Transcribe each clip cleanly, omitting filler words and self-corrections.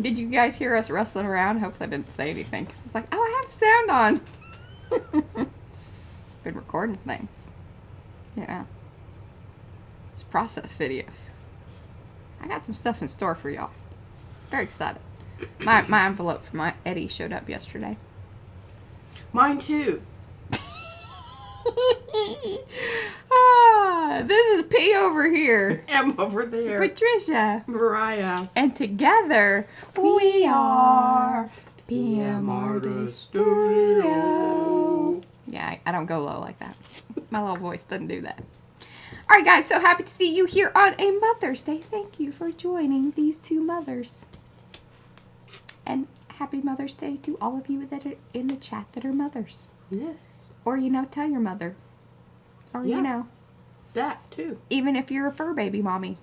Did you guys hear us wrestling around? Hopefully I didn't say anything. Because it's like, oh, I have the sound on. Been recording things. Yeah. It's process videos. I got some stuff in store for y'all. Very excited. My envelope from my Eddie showed up yesterday. Mine too. This is P over here. M over there. Patricia. Mariah. And together we are PM Artist Studio. Yeah, I don't go low like that. My little voice doesn't do that. Alright guys, so happy to see you here on a Mother's Day. Thank you for joining these two mothers. And happy Mother's Day to all of you that are in the chat that are mothers. Yes. Or, tell your mother. Or, that too. even if you're a fur baby mommy.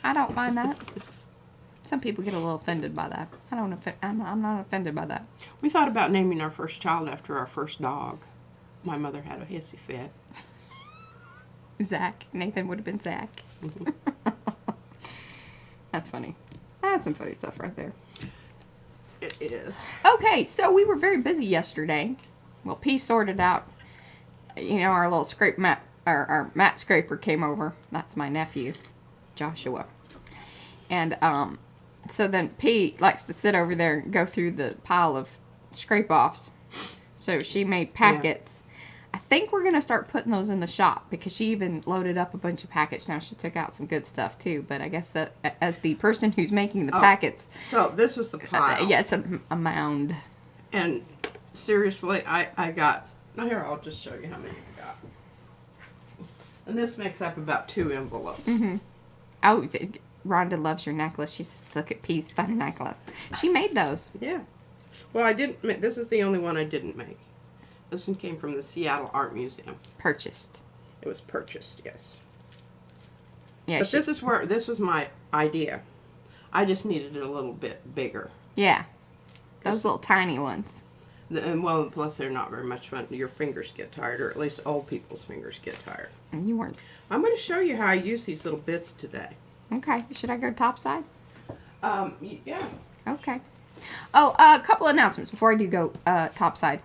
I don't mind that. Some people get a little offended by that. I'm not offended by that. We thought about naming our first child after our first dog. My mother had a hissy fit. Zach. Nathan would have been Zach. That's funny. That's some funny stuff right there. It is. Okay, so we were very busy yesterday. Well, P sorted out, our little scrape mat, our mat scraper came over. That's my nephew, Joshua. And so then P likes to sit over there and go through the pile of scrape-offs. So she made packets. I think we're going to start putting those in the shop because she even loaded up a bunch of packets. Now she took out some good stuff too, but I guess that as the person who's making the packets. So this was the pile. Yeah, it's a mound. And seriously, I got, here, I'll just show you how many I got. And this makes up about 2 envelopes. Mm-hmm. Oh, Rhonda loves your necklace. She says, look at P's fun necklace. She made those. Yeah. Well, I didn't make, this is the only one I didn't make. This one came from the Seattle Art Museum. Purchased. It was purchased, yes. Yeah. But this was my idea. I just needed it a little bit bigger. Yeah. Those little tiny ones. And well, plus they're not very much fun. Your fingers get tired, or at least old people's fingers get tired. And you weren't. I'm going to show you how I use these little bits today. Okay. Should I go topside? Yeah. Okay. Oh, a couple announcements before I do go topside.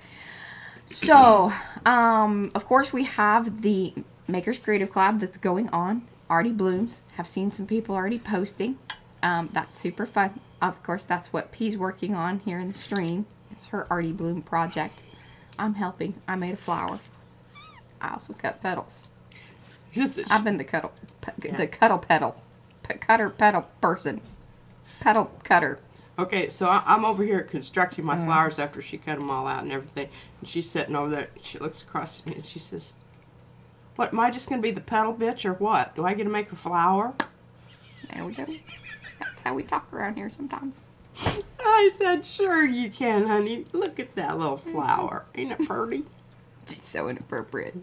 So, of course, we have the Makers Creative Collab that's going on. Arty Blooms. Have seen some people already posting. That's super fun. Of course, that's what P's working on here in the stream. It's her Arty Bloom project. I'm helping. I made a flower. I also cut petals. I've been the cuddle petal person. Petal cutter. Okay, so I'm over here constructing my flowers after she cut them all out and everything. And she's sitting over there. She looks across at me and she says, what, am I just going to be the petal bitch or what? Do I get to make a flower? There we go. That's how we talk around here sometimes. I said, sure you can, honey. Look at that little flower. Ain't it pretty? She's so inappropriate.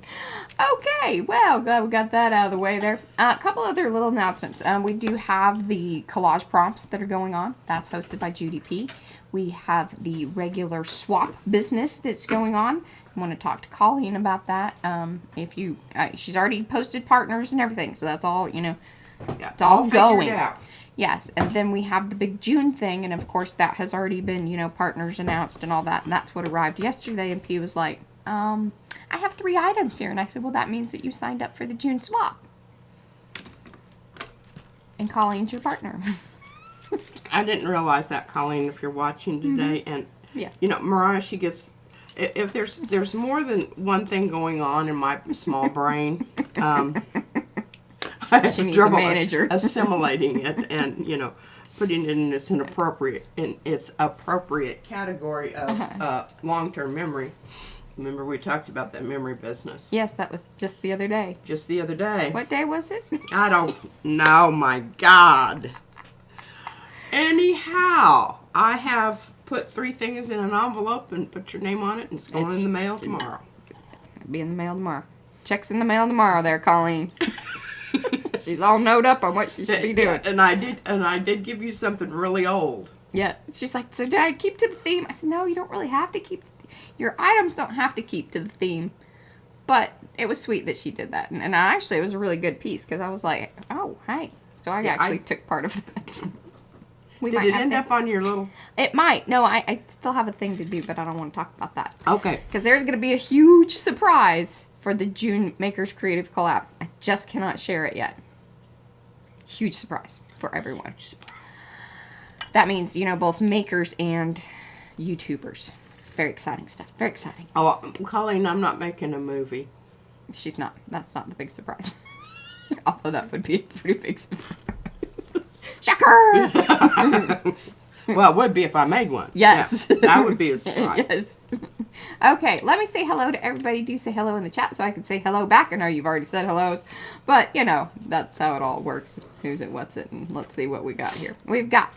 Okay, well, glad we got that out of the way there. A couple other little announcements. We do have the collage prompts that are going on. That's hosted by Judy P. We have the regular swap business that's going on. I want to talk to Colleen about that. She's already posted partners and everything, so that's all, Yeah, it's all going. Out. Yes, and then we have the big June thing, and of course that has already been, partners announced and all that, and that's what arrived yesterday, and P was like, I have 3 items here. And I said, well, that means that you signed up for the June swap. And Colleen's your partner. I didn't realize that, Colleen, if you're watching today. And, Mariah, she gets, if there's more than one thing going on in my small brain, I have trouble assimilating it and, putting it in its appropriate category of long-term memory. Remember we talked about that memory business? Yes, that was just the other day. Just the other day. What day was it? I don't know, my God. Anyhow, I have put 3 things in an envelope and put your name on it, and it's going in the mail tomorrow. It'll be in the mail tomorrow. Check's in the mail tomorrow there, Colleen. She's all knowed up on what she should be doing. And I did give you something really old. Yeah. She's like, so Dad, keep to the theme. I said, no, you don't really have to keep. Your items don't have to keep to the theme. But it was sweet that she did that. And actually, it was a really good piece because I was like, oh, hey. So I actually took part of that. Did it end up on your little... It might. No, I still have a thing to do, but I don't want to talk about that. Okay. Because there's going to be a huge surprise for the June Makers Creative Collab. I just cannot share it yet. Huge surprise for everyone. That means, you know, both makers and YouTubers. Very exciting stuff. Very exciting. Oh, Colleen, I'm not making a movie. She's not. That's not the big surprise. Although that would be a pretty big surprise. Shocker! Well, it would be if I made one. Yes. Yeah, that would be a surprise. Yes. Okay, let me say hello to everybody. Do say hello in the chat so I can say hello back. I know you've already said hellos, but, you know, that's how it all works. Who's it, what's it, and let's see what we got here. We've got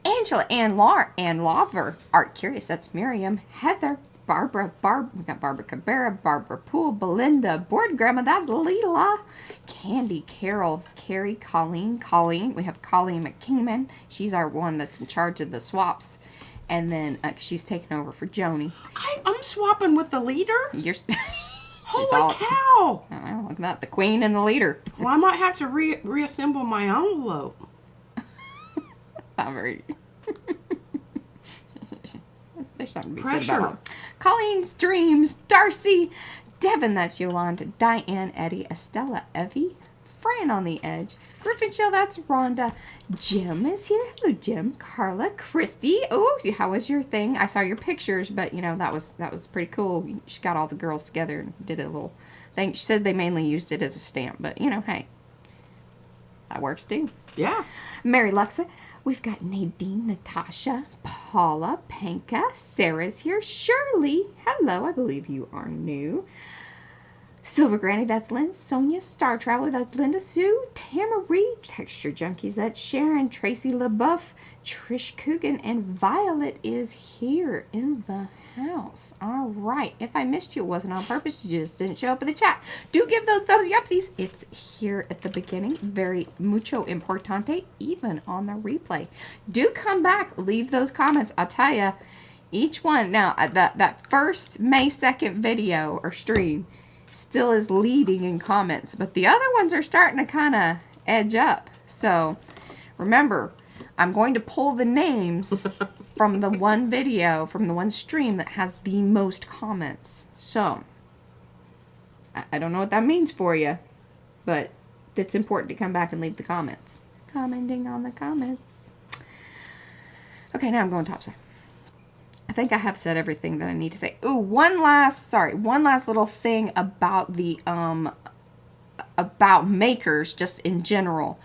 Angela, Ann Lar, Ann Lover, Art Curious, that's Miriam, Heather, Barbara, we got Barbara Cabrera, Barbara Poole, Belinda, Board Grandma, that's Leela, Candy, Carol, Carrie, Colleen, we have Colleen McKingman, she's our one that's in charge of the swaps, and then she's taking over for Joni. I'm swapping with the leader? You're Holy cow! I don't know, look at that, the queen and the leader. Well, I might have to reassemble my envelope. Not very... There's something to be Pressure. said about it. Colleen's Dreams, Darcy, Devin, that's Yolanda, Diane, Eddie, Estella, Evie, Fran on the Edge, Griffinshell, that's Rhonda, Jim is here. Hello, Jim. Carla, Christy. Oh, how was your thing? I saw your pictures, but you know that was pretty cool. She got all the girls together and did a little thing. She said they mainly used it as a stamp, but you know, hey, that works too. Yeah. Mary Luxa. We've got Nadine, Natasha, Paula, Panka, Sarah's here, Shirley, hello, I believe you are new. Silver Granny, that's Lynn, Sonia, Star Traveler, that's Linda Sue, Tamarie, Texture Junkies, that's Sharon, Tracy LaBeouf, Trish Coogan, and Violet is here in the house. All right, if I missed you, it wasn't on purpose, you just didn't show up in the chat. Do give those thumbs upsies. It's here at the beginning, very mucho importante, even on the replay. Do come back, leave those comments. I'll tell you, each one, now that first May 2nd video or stream still is leading in comments, but the other ones are starting to kind of edge up. So remember, I'm going to pull the names from the one video, from the one stream that has the most comments. So I don't know what that means for you, but it's important to come back and leave the comments. Commenting on the comments. Okay, now I'm going topside. I think I have said everything that I need to say. Ooh, one last little thing about the about makers just in general.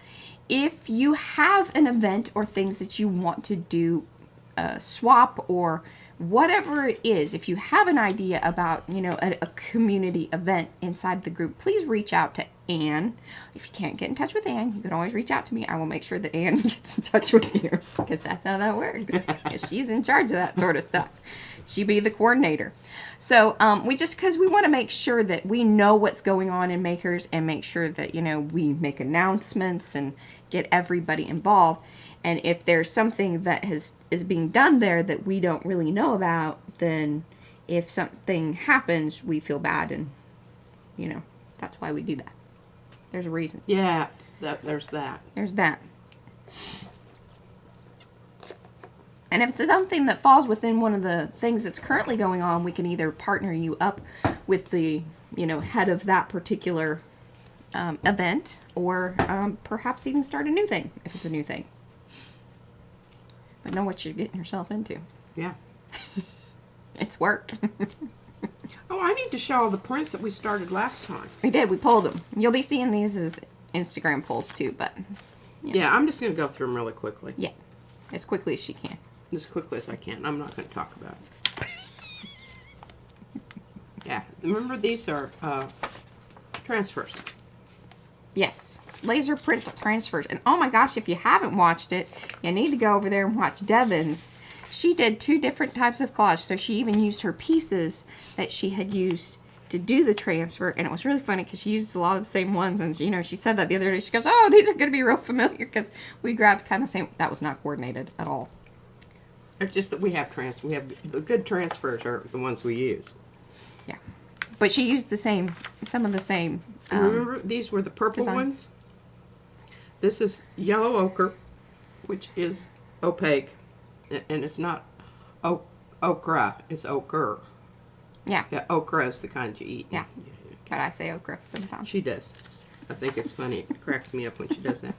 If you have an event or things that you want to do, swap or whatever it is, if you have an idea about, you know, a community event inside the group, please reach out to Anne. If you can't get in touch with Anne, you can always reach out to me. I will make sure that Anne gets in touch with you, because that's how that works. She's in charge of that sort of stuff. She be the coordinator. So because we want to make sure that we know what's going on in Makers and make sure that, you know, we make announcements and get everybody involved. And if there's something that is being done there that we don't really know about, then if something happens, we feel bad, and, you know, that's why we do that. There's a reason. Yeah, there's that. There's that. And if it's something that falls within one of the things that's currently going on, we can either partner you up with the, you know, head of that particular event, or perhaps even start a new thing, if it's a new thing. But know what you're getting yourself into. Yeah. It's work. Oh, I need to show all the prints that we started last time. We did. We pulled them. You'll be seeing these as Instagram polls too, but... Yeah, I'm just going to go through them really quickly. Yeah. As quickly as she can. As quickly as I can. I'm not going to talk about it. Yeah. Remember, these are transfers. Yes. Laser print transfers. And oh my gosh, if you haven't watched it, you need to go over there and watch Devin's. She did 2 different types of collage. So she even used her pieces that she had used to do the transfer. And it was really funny because she used a lot of the same ones. And, you know, she said that the other day. She goes, oh, these are going to be real familiar because we grabbed kind of the same. That was not coordinated at all. It's just that we have the good transfers are the ones we use. Yeah. But she used some of the same. Remember, these were the purple design. ones? This is yellow ochre, which is opaque, and it's not okra, it's ochre. Yeah. Yeah, okra is the kind you eat. Yeah. But I say okra sometimes. She does. I think it's funny. It cracks me up when she does that.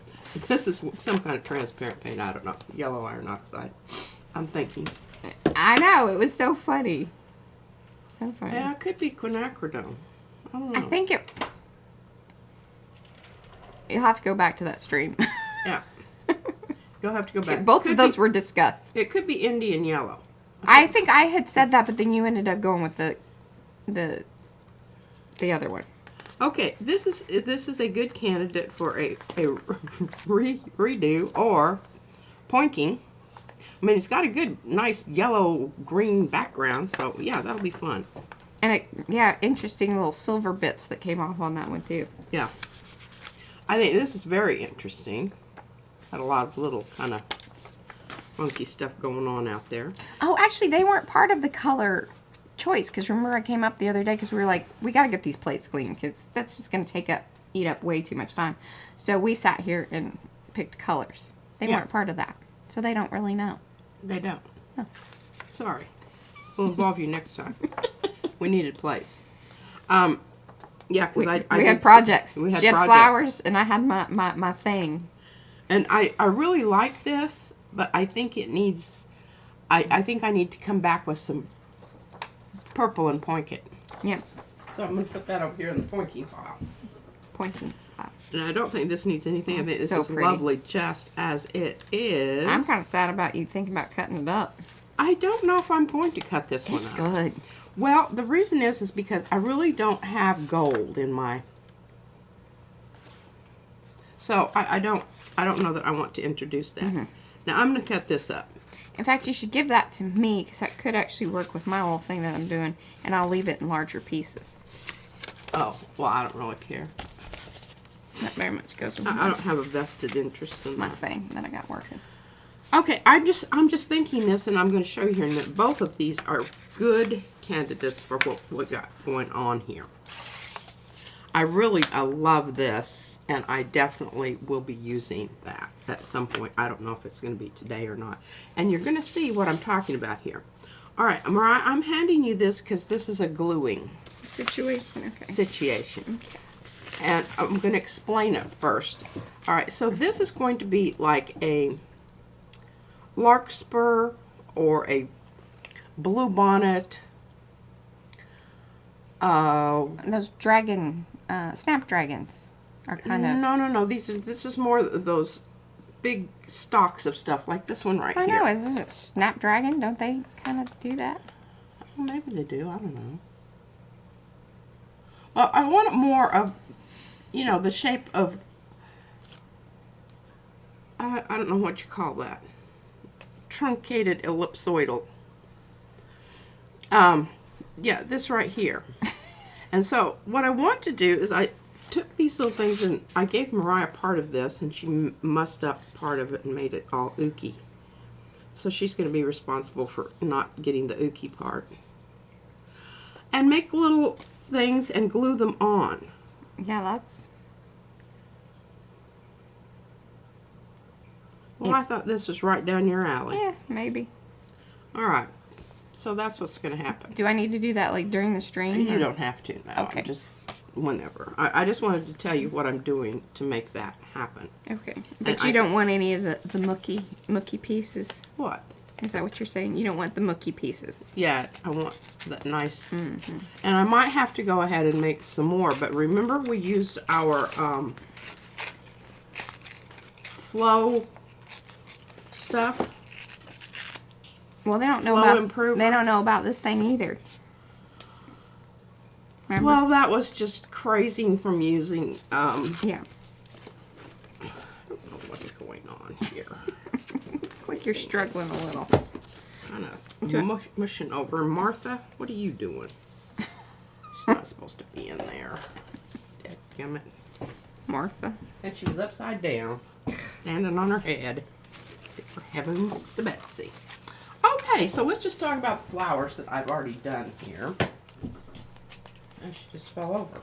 This is some kind of transparent paint. I don't know. Yellow iron oxide. I'm thinking. I know. It was so funny. So funny. Yeah, it could be quinacridone. I don't know. I think it... You'll have to go back to that stream. Yeah. You'll have to go back. Both of those were discussed. It could be Indian yellow. I think I had said that, but then you ended up going with the other one. Okay, this is a good candidate for a redo or pointing. I mean, it's got a good, nice yellow-green background, so yeah, that'll be fun. And yeah, interesting little silver bits that came off on that one too. Yeah. I think this is very interesting. Got a lot of little kind of funky stuff going on out there. Oh, actually, they weren't part of the color choice, because remember I came up the other day because we were like, we got to get these plates clean because that's just going to eat up way too much time. So we sat here and picked colors. They weren't part of that, so they don't really know. They don't. No. Sorry. We'll involve you next time. We needed plates. Yeah, because we had projects. We had she had projects. flowers, and I had my thing. And I really like this, but I think it needs... I think I need to come back with some purple and point it. Yeah. So I'm going to put that over here in the pointing pile. Pointing. And I don't think this needs anything. I think this so is pretty. lovely just as it is. I'm kind of sad about you thinking about cutting it up. I don't know if I'm going to cut this one It's up. good. Well, the reason is because I really don't have gold in my... So I don't know that I want to introduce that. Mm-hmm. Now I'm going to cut this up. In fact, you should give that to me because that could actually work with my little thing that I'm doing, and I'll leave it in larger pieces. Oh, well, I don't really care. That very much goes with I don't have a vested interest in my that. thing that I got working. Okay, I'm just thinking this, and I'm going to show you here that both of these are good candidates for what we got going on here. I love this, and I definitely will be using that at some point. I don't know if it's going to be today or not. And you're going to see what I'm talking about here. All right, Mariah, I'm handing you this because this is a gluing Situation. Okay. situation. Okay. And I'm going to explain it first. All right, so this is going to be like a larkspur or a bluebonnet. Those dragon, snapdragons are kind of... No. This is more of those big stalks of stuff, like this one right I here. know, is this a snapdragon? Don't they kind of do that? Well, maybe they do. I don't know. Well, I want it more of, you know, the shape of... I don't know what you call that. Truncated ellipsoidal. Yeah, this right here. And so what I want to do is I took these little things and I gave Mariah part of this, and she mussed up part of it and made it all ooky. So she's going to be responsible for not getting the ooky part. And make little things and glue them on. Yeah, that's... Well, I thought this was right down your alley. Yeah, maybe. All right. So that's what's going to happen. Do I need to do that like during the stream? You or- don't have to now. Okay. Just whenever. I just wanted to tell you what I'm doing to make that happen. Okay. But And you don't want any of the mucky pieces? What? Is that what you're saying? You don't want the mucky pieces? Yeah, I want that nice. Mm-hmm. And I might have to go ahead and make some more. But remember we used our flow stuff? Well, they don't know Flow about improver. they don't know about this thing either. Remember? Well, that was just crazing from using, Yeah. I don't know what's going on here. It's like you're struggling a little. Kind of mushing over. Martha, what are you doing? She's not supposed to be in there. Dadgummit. Martha. And she was upside down, standing on her head. For heavens to Betsy. Okay, so let's just talk about the flowers that I've already done here. And she just fell over.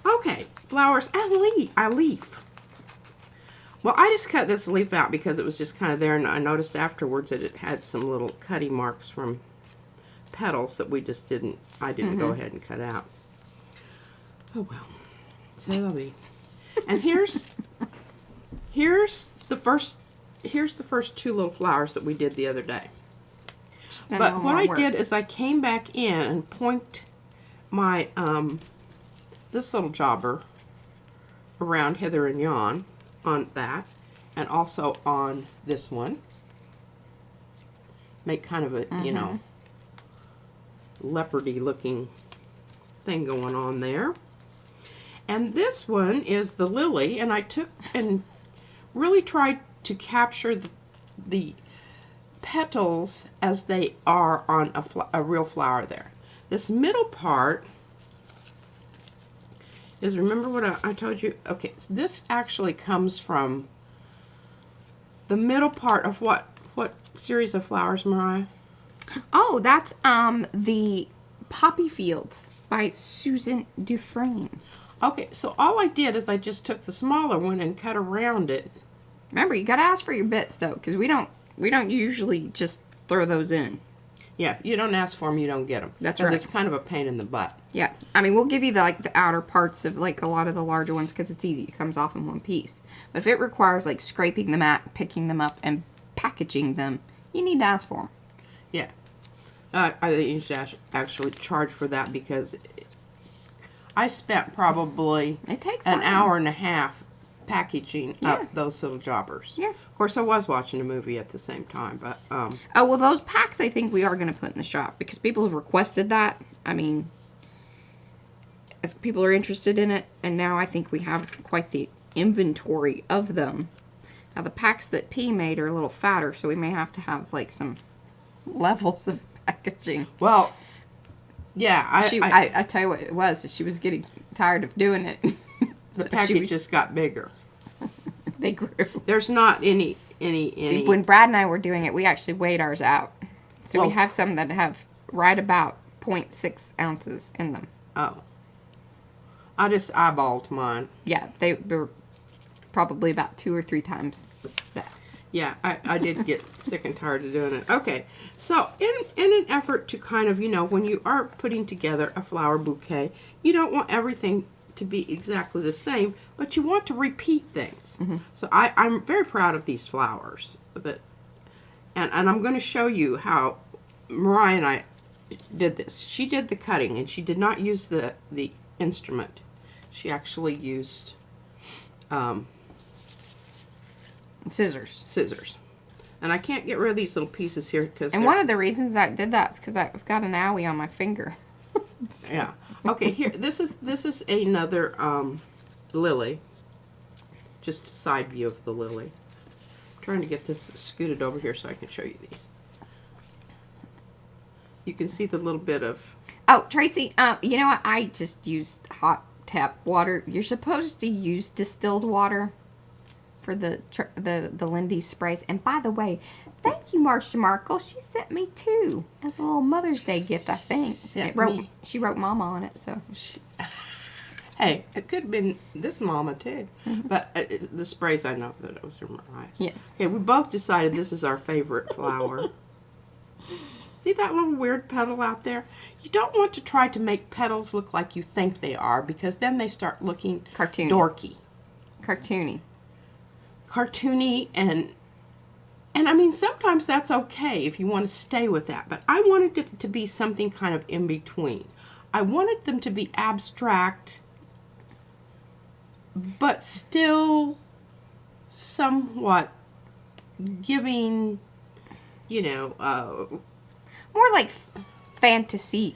Okay, flowers and a leaf. Well, I just cut this leaf out because it was just kind of there, and I noticed afterwards that it had some little cutting marks from petals that I didn't go ahead and cut out. Oh well, so that'll be. And here's the first two little flowers that we did the other day. But what I did is I came back in and point my this little jobber around hither and yon on that, and also on this one. Make kind of a you know, leopardy looking thing going on there. And this one is the lily, and I took and really tried to capture the petals as they are on a real flower there. This middle part is, remember what I told you? Okay, so this actually comes from the middle part of what series of flowers, Mariah? Oh, that's the Poppy Fields by Susan Dufresne. Okay, so all I did is I just took the smaller one and cut around it. Remember, you gotta ask for your bits though, because we don't usually just throw those in. Yeah, if you don't ask for them, you don't get them. That's right. It's kind of a pain in the butt. Yeah, I mean, we'll give you the outer parts of like a lot of the larger ones because it's easy. It comes off in one piece. But if it requires like scraping them out, picking them up, and packaging them, you need to ask for them. Yeah, I think you should actually charge for that because I spent probably an hour and a half packaging up those little jobbers. Yeah. Of course, I was watching a movie at the same time, but oh well, those packs I think we are going to put in the shop because people have requested that. I mean, if people are interested in it, and now I think we have quite the inventory of them. Now the packs that P made are a little fatter, so we may have to have like some levels of packaging. Well, yeah, I tell you what it was. She was getting tired of doing it. The package just got bigger. They grew. There's not any. See, when Brad and I were doing it, we actually weighed ours out. So we have some that have right about 0.6 ounces in them. Oh. I just eyeballed mine. Yeah, they were probably about 2 or 3 times that. Yeah, I did get sick and tired of doing it. Okay, so in an effort to kind of, you know, when you are putting together a flower bouquet, you don't want everything to be exactly the same, but you want to repeat things. So I'm very proud of these flowers. And I'm going to show you how Mariah and I did this. She did the cutting, and she did not use the instrument. She actually used Scissors. And I can't get rid of these little pieces here because. And one of the reasons I did that is because I've got an owie on my finger. Yeah. Okay. Here, this is another lily. Just a side view of the lily. I'm trying to get this scooted over here so I can show you these. You can see the little bit of. Oh, Tracy. You know what? I just used hot tap water. You're supposed to use distilled water for the Lindy sprays. And by the way, thank you, Marcia Markle. She sent me 2 as a little Mother's Day gift, I think. She wrote Mama on it, so. Hey, it could have been this Mama too. But the sprays, I know that it was from Mariah's. Yes. Okay, we both decided this is our favorite flower. See that little weird petal out there? You don't want to try to make petals look like you think they are because then they start looking dorky. Cartoony and I mean sometimes that's okay if you want to stay with that, but I wanted it to be something kind of in between. I wanted them to be abstract but still somewhat giving, you know, more like fantasy.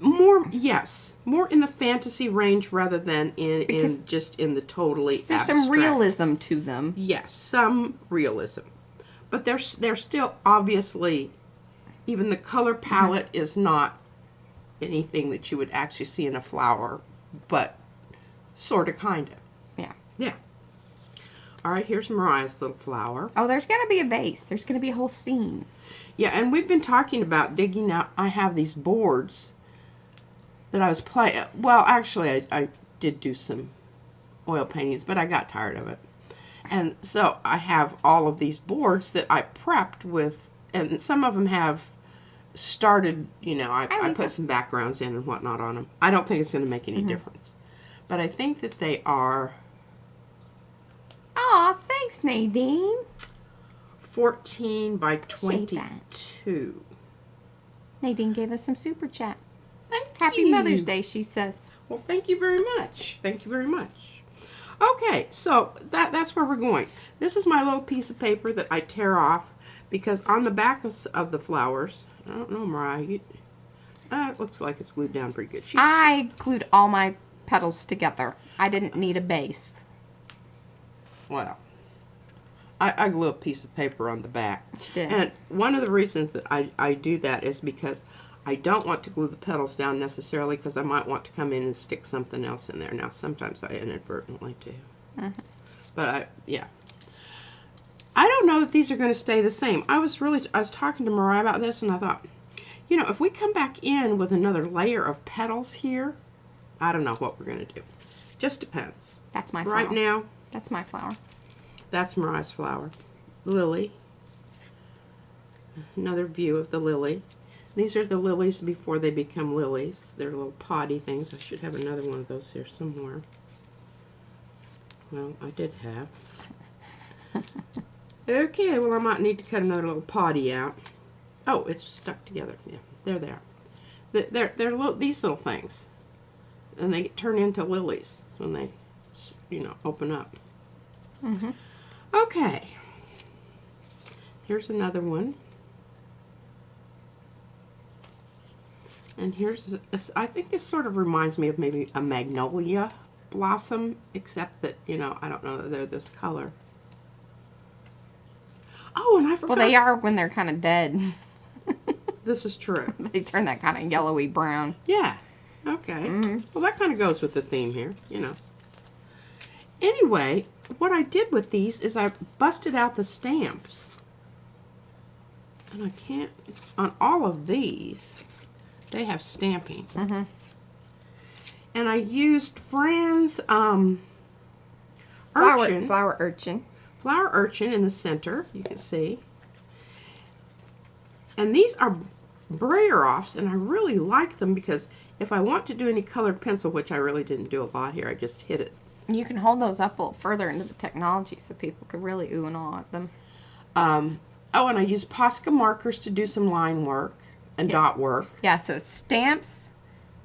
More in the fantasy range rather than in just in the totally there's abstract. Some realism to them. Yes, some realism. But they're still obviously, even the color palette is not anything that you would actually see in a flower, but sort of, kind of. Yeah. Yeah. All right, here's Mariah's little flower. Oh, there's going to be a vase. There's going to be a whole scene. Yeah, and we've been talking about digging out. I have these boards that I was playing. Well, actually, I did do some oil paintings, but I got tired of it. And so I have all of these boards that I prepped with, and some of them have started, you know, I put some backgrounds in and whatnot on them. I don't think it's going to make any difference. But I think that they are... Aw, thanks, Nadine. 14 by 22. Nadine gave us some super chat. Happy Mother's Day, she says. Well, thank you very much. Thank you very much. Okay, so that's where we're going. This is my little piece of paper that I tear off because on the back of the flowers, I don't know, Mariah, it looks like it's glued down pretty good. I glued all my petals together. I didn't need a base. Well, I glue a piece of paper on the back. She did. And one of the reasons that I do that is because I don't want to glue the petals down necessarily because I might want to come in and stick something else in there. Now, sometimes I inadvertently do. But yeah. I don't know that these are going to stay the same. I was talking to Mariah about this, and I thought, you know, if we come back in with another layer of petals here, I don't know what we're going to do. Just depends. That's my flower. Right now. That's my flower. That's Mariah's flower. Lily. Another view of the lily. These are the lilies before they become lilies. They're little potty things. I should have another one of those here somewhere. Well, I did have. Okay, well I might need to cut another little potty out. Oh, it's stuck together. Yeah, they're there. They're these little things. And they turn into lilies when they, you know, open up. Okay. Here's another one. And here's, I think this sort of reminds me of maybe a magnolia blossom, except that, you know, I don't know that they're this color. Oh, and I forgot. Well, they are when they're kind of dead. This is true. They turn that kind of yellowy brown. Yeah. Okay. Well, that kind of goes with the theme here, you know. Anyway, what I did with these is I busted out the stamps. And I can't, on all of these, they have stamping. And I used Fran's urchin. Flower urchin. Flower urchin in the center, you can see. And these are brayer offs, and I really like them because if I want to do any colored pencil, which I really didn't do a lot here, I just hit it. You can hold those up a little further into the technology so people could really ooh and awe at them. Oh, and I used Posca markers to do some line work and dot work. Yeah, so stamps,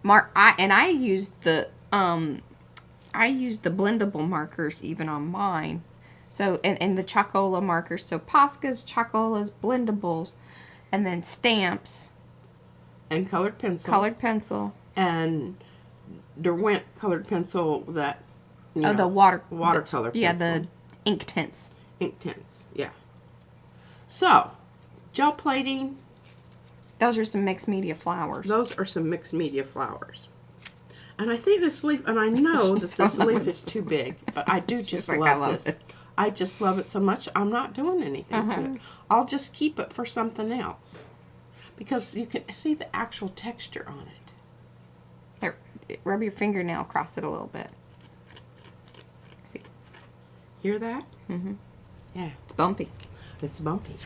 I used the blendable markers even on mine. So and the Chocola markers, so Poscas, Chocolas, blendables, and then stamps. And colored pencil. Colored pencil. And Derwent colored pencil that, you know, the watercolor pencil. Yeah, the ink tints. Ink tints, yeah. So, gel plating. Those are some mixed media flowers. Those are some mixed media flowers. And I think this leaf, and I know that this leaf is too big, but I do just love this. I just love it so much, I'm not doing anything to it. I'll just keep it for something else. Because you can see the actual texture on it. There, rub your fingernail across it a little bit. See? Hear that? Yeah. It's bumpy. It's bumpy.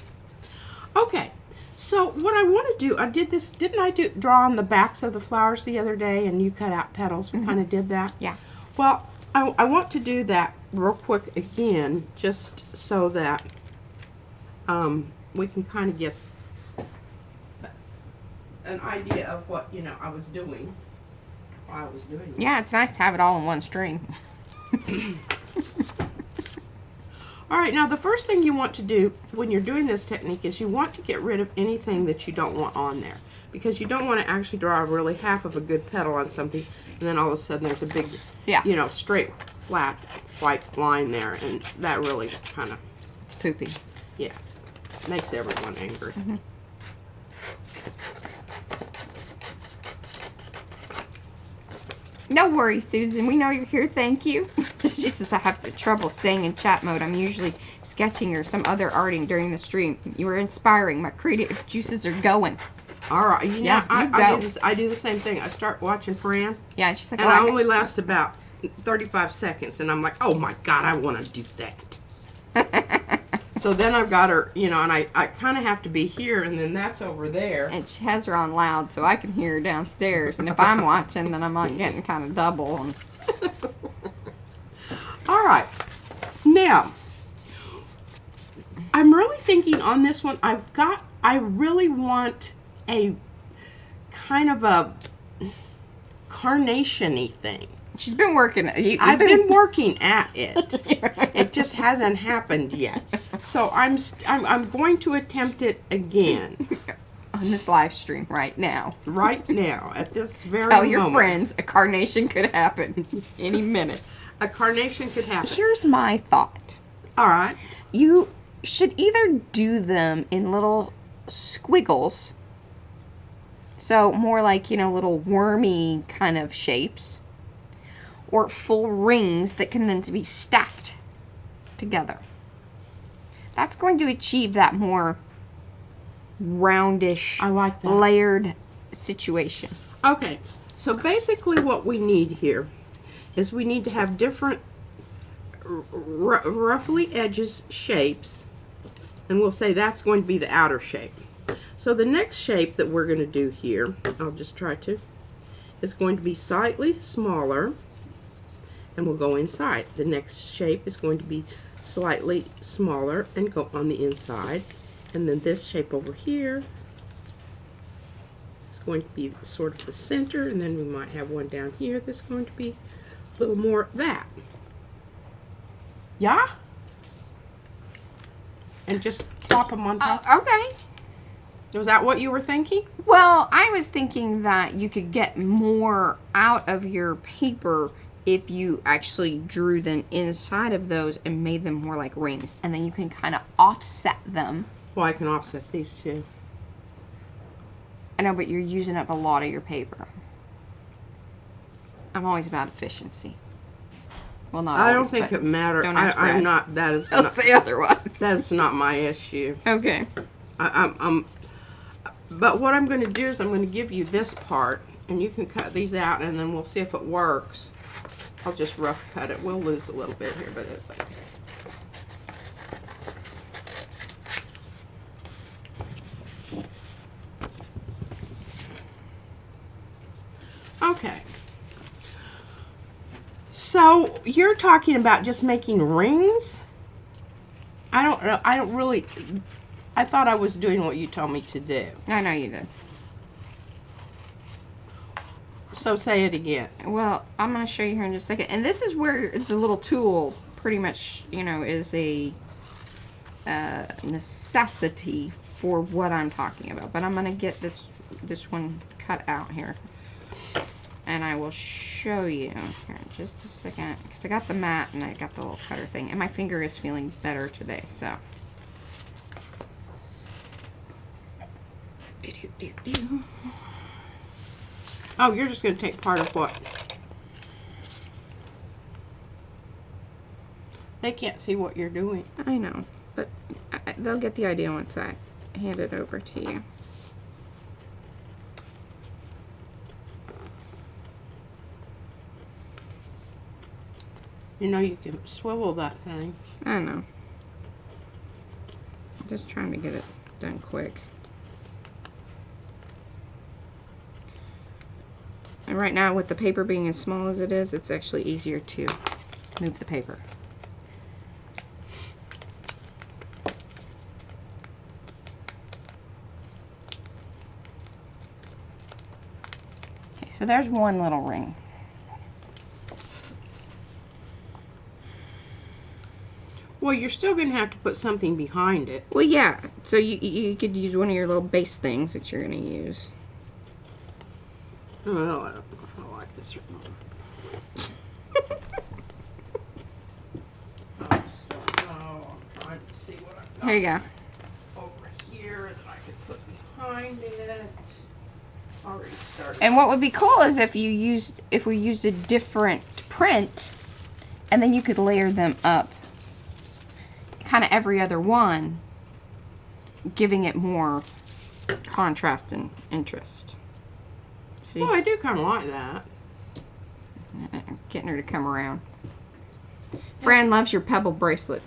Okay. So what I want to do, I did this, didn't I draw on the backs of the flowers the other day and you cut out petals? We kind of did that? Yeah. Well, I want to do that real quick again, just so that we can kind of get an idea of what, you know, I was doing while I was doing it. Yeah, it's nice to have it all in one string. All right, now the first thing you want to do when you're doing this technique is you want to get rid of anything that you don't want on there, because you don't want to actually draw really half of a good petal on something and then all of a sudden there's a big, you know, straight, flat, white line there, and that really kind of... It's poopy. Yeah, makes everyone angry. No worries, Susan. We know you're here. Thank you. She says I have trouble staying in chat mode. I'm usually sketching or some other arting during the stream. You are inspiring. My creative juices are going. All right. Yeah, I do the same thing. I start watching Fran. Yeah, she's like, and I only last about 35 seconds, and I'm like, oh my God, I want to do that. So then I've got her, you know, and I kind of have to be here, and then that's over there. And she has her on loud, so I can hear her downstairs. And if I'm watching, then I'm like getting kind of double. And... All right. Now, I'm really thinking on this one, I really want a kind of a carnation-y thing. She's been working. I've been working at it. It just hasn't happened yet. So I'm going to attempt it again. On this live stream right now. Right now, at this very moment. Tell your friends a carnation could happen any minute. A carnation could happen. Here's my thought. All right. You should either do them in little squiggles. So more like, you know, little wormy kind of shapes. Or full rings that can then be stacked together. That's going to achieve that more roundish, I like that. Layered situation. Okay, so basically what we need here is we need to have different roughly edges shapes, and we'll say that's going to be the outer shape. So the next shape that we're going to do here, I'll just try to, is going to be slightly smaller. And we'll go inside. The next shape is going to be slightly smaller and go on the inside. And then this shape over here is going to be sort of the center. And then we might have one down here that's going to be a little more that. Yeah? And just plop them on top. Okay. Was that what you were thinking? Well, I was thinking that you could get more out of your paper if you actually drew them inside of those and made them more like rings. And then you can kind of offset them. Well, I can offset these two. I know, but you're using up a lot of your paper. I'm always about efficiency. Well, not I always, don't think but it matters. don't ask I'm Brad. not, that is I'll not, say otherwise. that's not my issue. Okay. But what I'm going to do is I'm going to give you this part, and you can cut these out, and then we'll see if it works. I'll just rough cut it. We'll lose a little bit here, but it's okay. Okay. So you're talking about just making rings? I don't really, I thought I was doing what you told me to do. I know you did. So say it again. Well, I'm going to show you here in just a second. And this is where the little tool pretty much, you know, is a necessity for what I'm talking about. But I'm going to get this one cut out here. And I will show you here in just a second. Because I got the mat and I got the little cutter thing. And my finger is feeling better today, so. Oh, you're just going to take part of what? They can't see what you're doing. I know, but they'll get the idea once I hand it over to you. You know you can swivel that thing. I know. I'm just trying to get it done quick. And right now, with the paper being as small as it is, it's actually easier to move the paper. Okay, so there's one little ring. Well, you're still going to have to put something behind it. Well, yeah. So you could use one of your little base things that you're going to use. Oh, no, I don't know if I like this or not. I'm trying to see what I've got. Here you go. Over here that I could put behind it. Already started. And what would be cool is if we used a different print, and then you could layer them up, kind of every other one, giving it more contrast and interest. See? Well, I do kind of like that. Getting her to come around. Fran loves your pebble bracelet.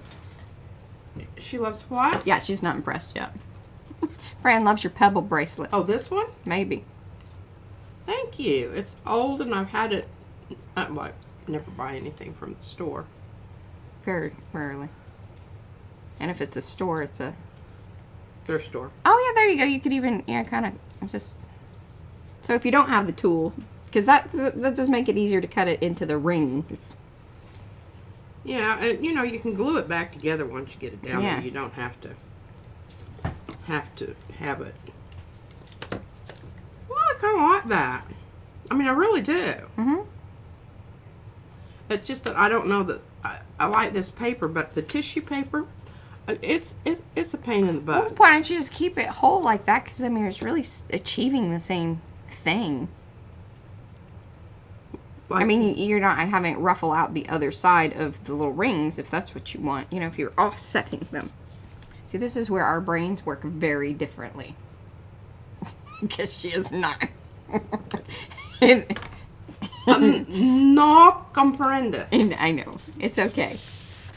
She loves what? Yeah, she's not impressed yet. Fran loves your pebble bracelet. Oh, this one? Maybe. Thank you. It's old and I've had it. Well, I never buy anything from the store. Very rarely. And if it's a store, it's a Thrift store. Oh yeah, there you go. You could even kind of just. So if you don't have the tool, because that does make it easier to cut it into the rings. Yeah, and you know you can glue it back together once you get it down Yeah. there. You don't have to have it. Well, I kind of like that. I mean, I really do. It's just that I don't know that I like this paper, but the tissue paper, it's a pain in the butt. Well, why don't you just keep it whole like that? Because I mean, it's really achieving the same thing. Like, I mean, you're not having it ruffle out the other side of the little rings if that's what you want. You know, if you're offsetting them. See, this is where our brains work very differently. Because she is not. no comprendes. And I know. It's okay.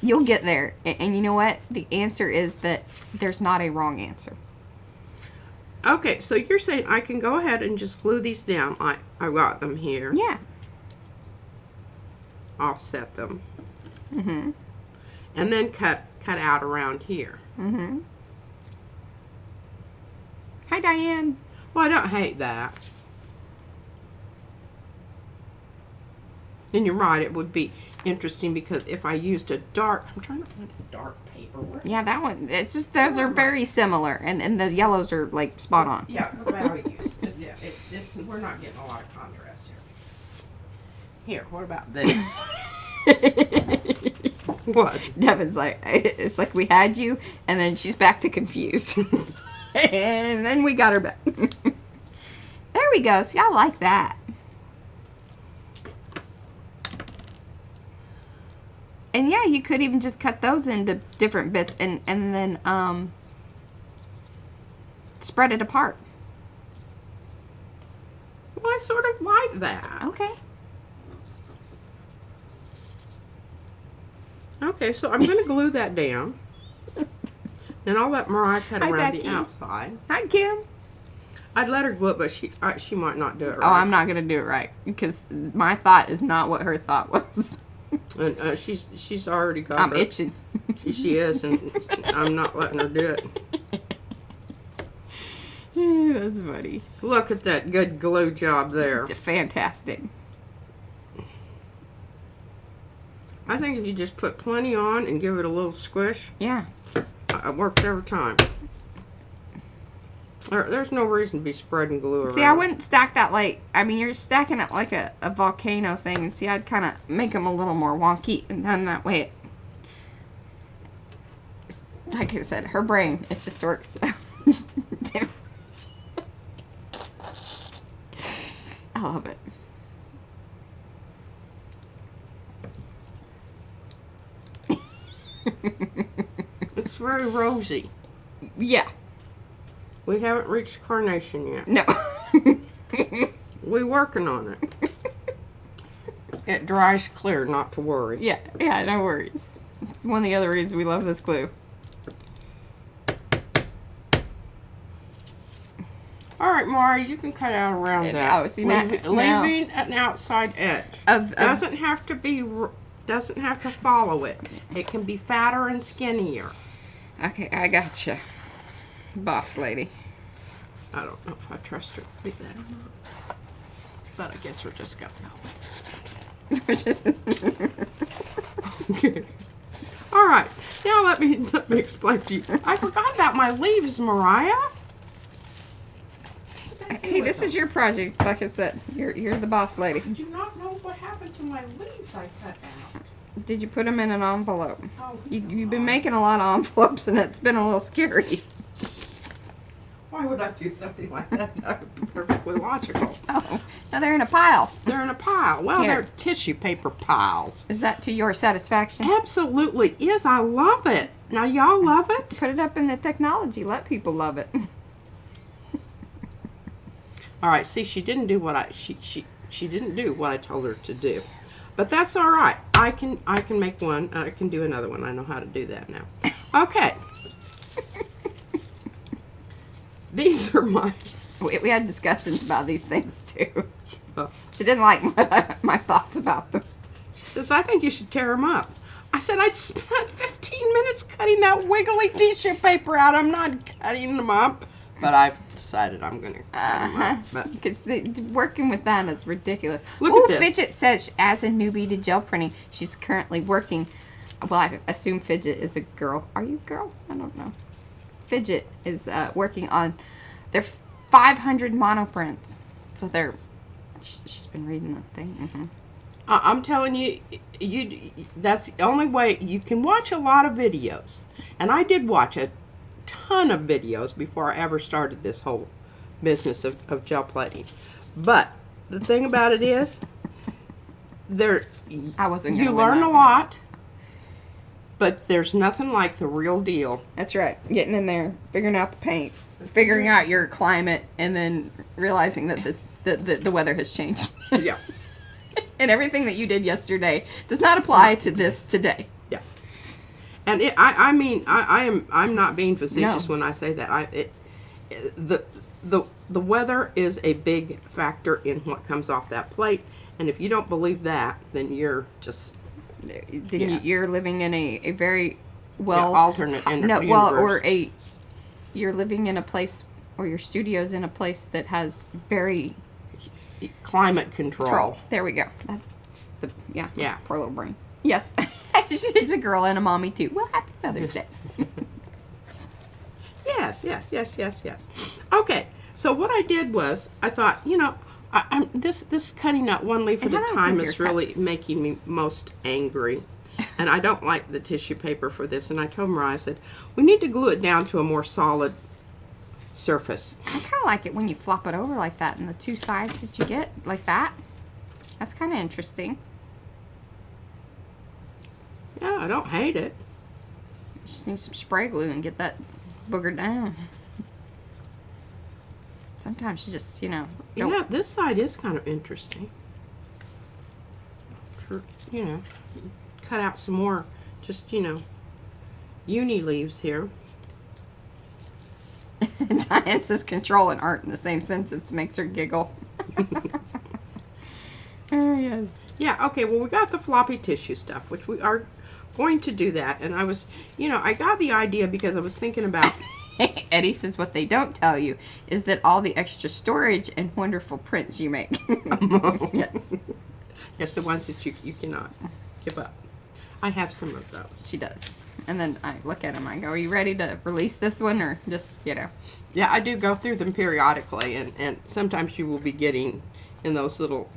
You'll get there. And you know what? The answer is that there's not a wrong answer. Okay, so you're saying I can go ahead and just glue these down. I got them here. Yeah. Offset them. And then cut out around here. Hi, Diane. Well, I don't hate that. And you're right, it would be interesting because if I used a dark, I'm trying to find a dark paper. Yeah, that one. It's just those are very similar, and the yellows are like spot on. Yeah, the values. Yeah, we're not getting a lot of contrast here. Here, what about this? What? Devin's like, it's like we had you, and then she's back to confused. And then we got her back. There we go. See, I like that. And yeah, you could even just cut those into different bits and then spread it apart. Well, I sort of like that. Okay. Okay, so I'm going to glue that down. Then I'll let Mariah cut Hi, around the Becky. outside. Hi, Kim. I'd let her glue it, but she might not do it right. Oh, I'm not going to do it right because my thought is not what her thought was. And she's already got I'm her. itching. She is, and I'm not letting her do it. That's funny. Look at that good glue job there. It's fantastic. I think if you just put plenty on and give it a little squish, Yeah. it works every time. There's no reason to be spreading glue around. See, I wouldn't stack that like, I mean, you're stacking it like a volcano thing. And see, I'd kind of make them a little more wonky. And then that way, like I said, her brain, it just works. I love it. It's very rosy. Yeah. We haven't reached carnation yet. No. We're working on it. It dries clear, not to worry. Yeah, no worries. It's one of the other reasons we love this glue. All right, Mari, you can cut out around that. Oh, see, leaving an outside edge. Doesn't have to follow it. It can be fatter and skinnier. Okay, I gotcha. Boss lady. I don't know if I trust her to do that or not. But I guess we're just gonna go. Okay. All right. Now let me explain to you. I forgot about my leaves, Mariah. Hey, this is your project. Like I said, you're the boss lady. Do you not know what happened to my leaves I cut out? Did you put them in an envelope? Oh, You've been making a lot of envelopes, and it's been a little scary. Why would I do something like that? That would be perfectly logical. Oh, now they're in a pile. They're in a pile. Well, Here. they're tissue paper piles. Is that to your satisfaction? Absolutely is. I love it. Now, y'all love it? Put it up in the technology. Let people love it. All right. See, she didn't do what she didn't do what I told her to do. But that's all right. I can make one. I can do another one. I know how to do that now. Okay. These are my... We had discussions about these things too. Oh. She didn't like my thoughts about them. She says, I think you should tear them up. I said, I spent 15 minutes cutting that wiggly tissue paper out. I'm not cutting them up. But I've decided I'm going to cut them up. But Because working with that is ridiculous. Look Ooh, at this. Fidget says, as a newbie to gel printing, she's currently working. Well, I assume Fidget is a girl. Are you a girl? I don't know. Fidget is working on their 500 monoprints. So she's been reading the thing. Mm-hmm. I'm telling you, that's the only way. You can watch a lot of videos. And I did watch a ton of videos before I ever started this whole business of gel plating. But the thing about it is, you learn a lot, but there's nothing like the real deal. That's right. Getting in there, figuring out the paint, figuring out your climate, and then realizing that the weather has changed. Yeah. And everything that you did yesterday does not apply to this today. Yeah. And I'm not being facetious when I say that. The weather is a big factor in what comes off that plate, and if you don't believe that, then you're just You're living in a very alternate universe. or you're living in a place, or your studio's in a place that has very climate control. There we go. That's Yeah. Poor little brain. Yes. She's a girl and a mommy too. Well, happy Mother's Day. Yes. Okay, so what I did was, I thought, this cutting out one leaf at a time is really making me most angry. And I don't like the tissue paper for this. And I told Mariah, I said, we need to glue it down to a more solid surface. I kind of like it when you flop it over like that, and the two sides that you get like that. That's kind of interesting. Yeah, I don't hate it. Just need some spray glue and get that booger down. Sometimes you just, don't. Yeah, this side is kind of interesting. Cut out some more, just, uni leaves here. Diane says control and art in the same sentence makes her giggle. Oh, yes. Yeah, okay, well, we got the floppy tissue stuff, which we are going to do that. And I was, I got the idea because I was thinking about... Eddie says what they don't tell you is that all the extra storage and wonderful prints you make. Yes. Yes, the ones that you cannot give up. I have some of those. She does. And then I look at them, I go, are you ready to release this one, or just, Yeah, I do go through them periodically, and sometimes you will be getting in those little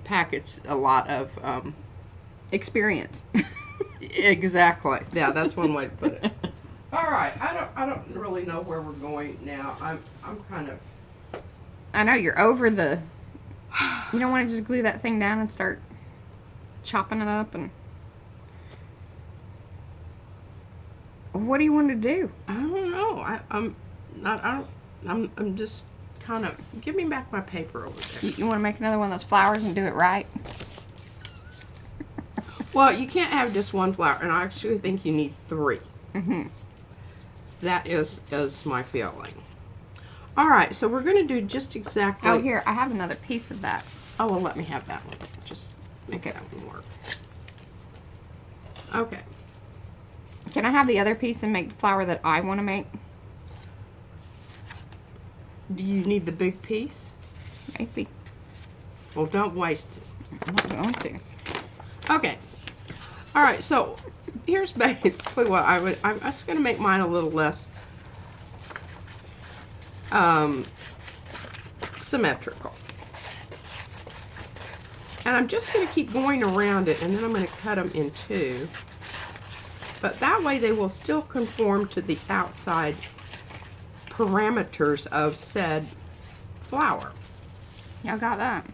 packets a lot of... experience. Exactly. Yeah, that's one way to put it. All right, I don't really know where we're going now. I'm kind of... I know, you're over the... You don't want to just glue that thing down and start chopping it up and... What do you want to do? I don't know. I'm just kind of... Give me back my paper over there. You want to make another one of those flowers and do it right? Well, you can't have just one flower, and I actually think you need 3. Mm-hmm. That is my feeling. All right, so we're going to do just exactly... Oh, here, I have another piece of that. Oh, well, let me have that one. Just make that one work. Okay. Can I have the other piece and make the flower that I want to make? Do you need the big piece? Maybe. Well, don't waste it. I'm not going to. Okay. All right, so here's basically what I'm just going to make mine a little less symmetrical. And I'm just going to keep going around it, and then I'm going to cut them in 2. But that way they will still conform to the outside parameters of said flower. Y'all got that?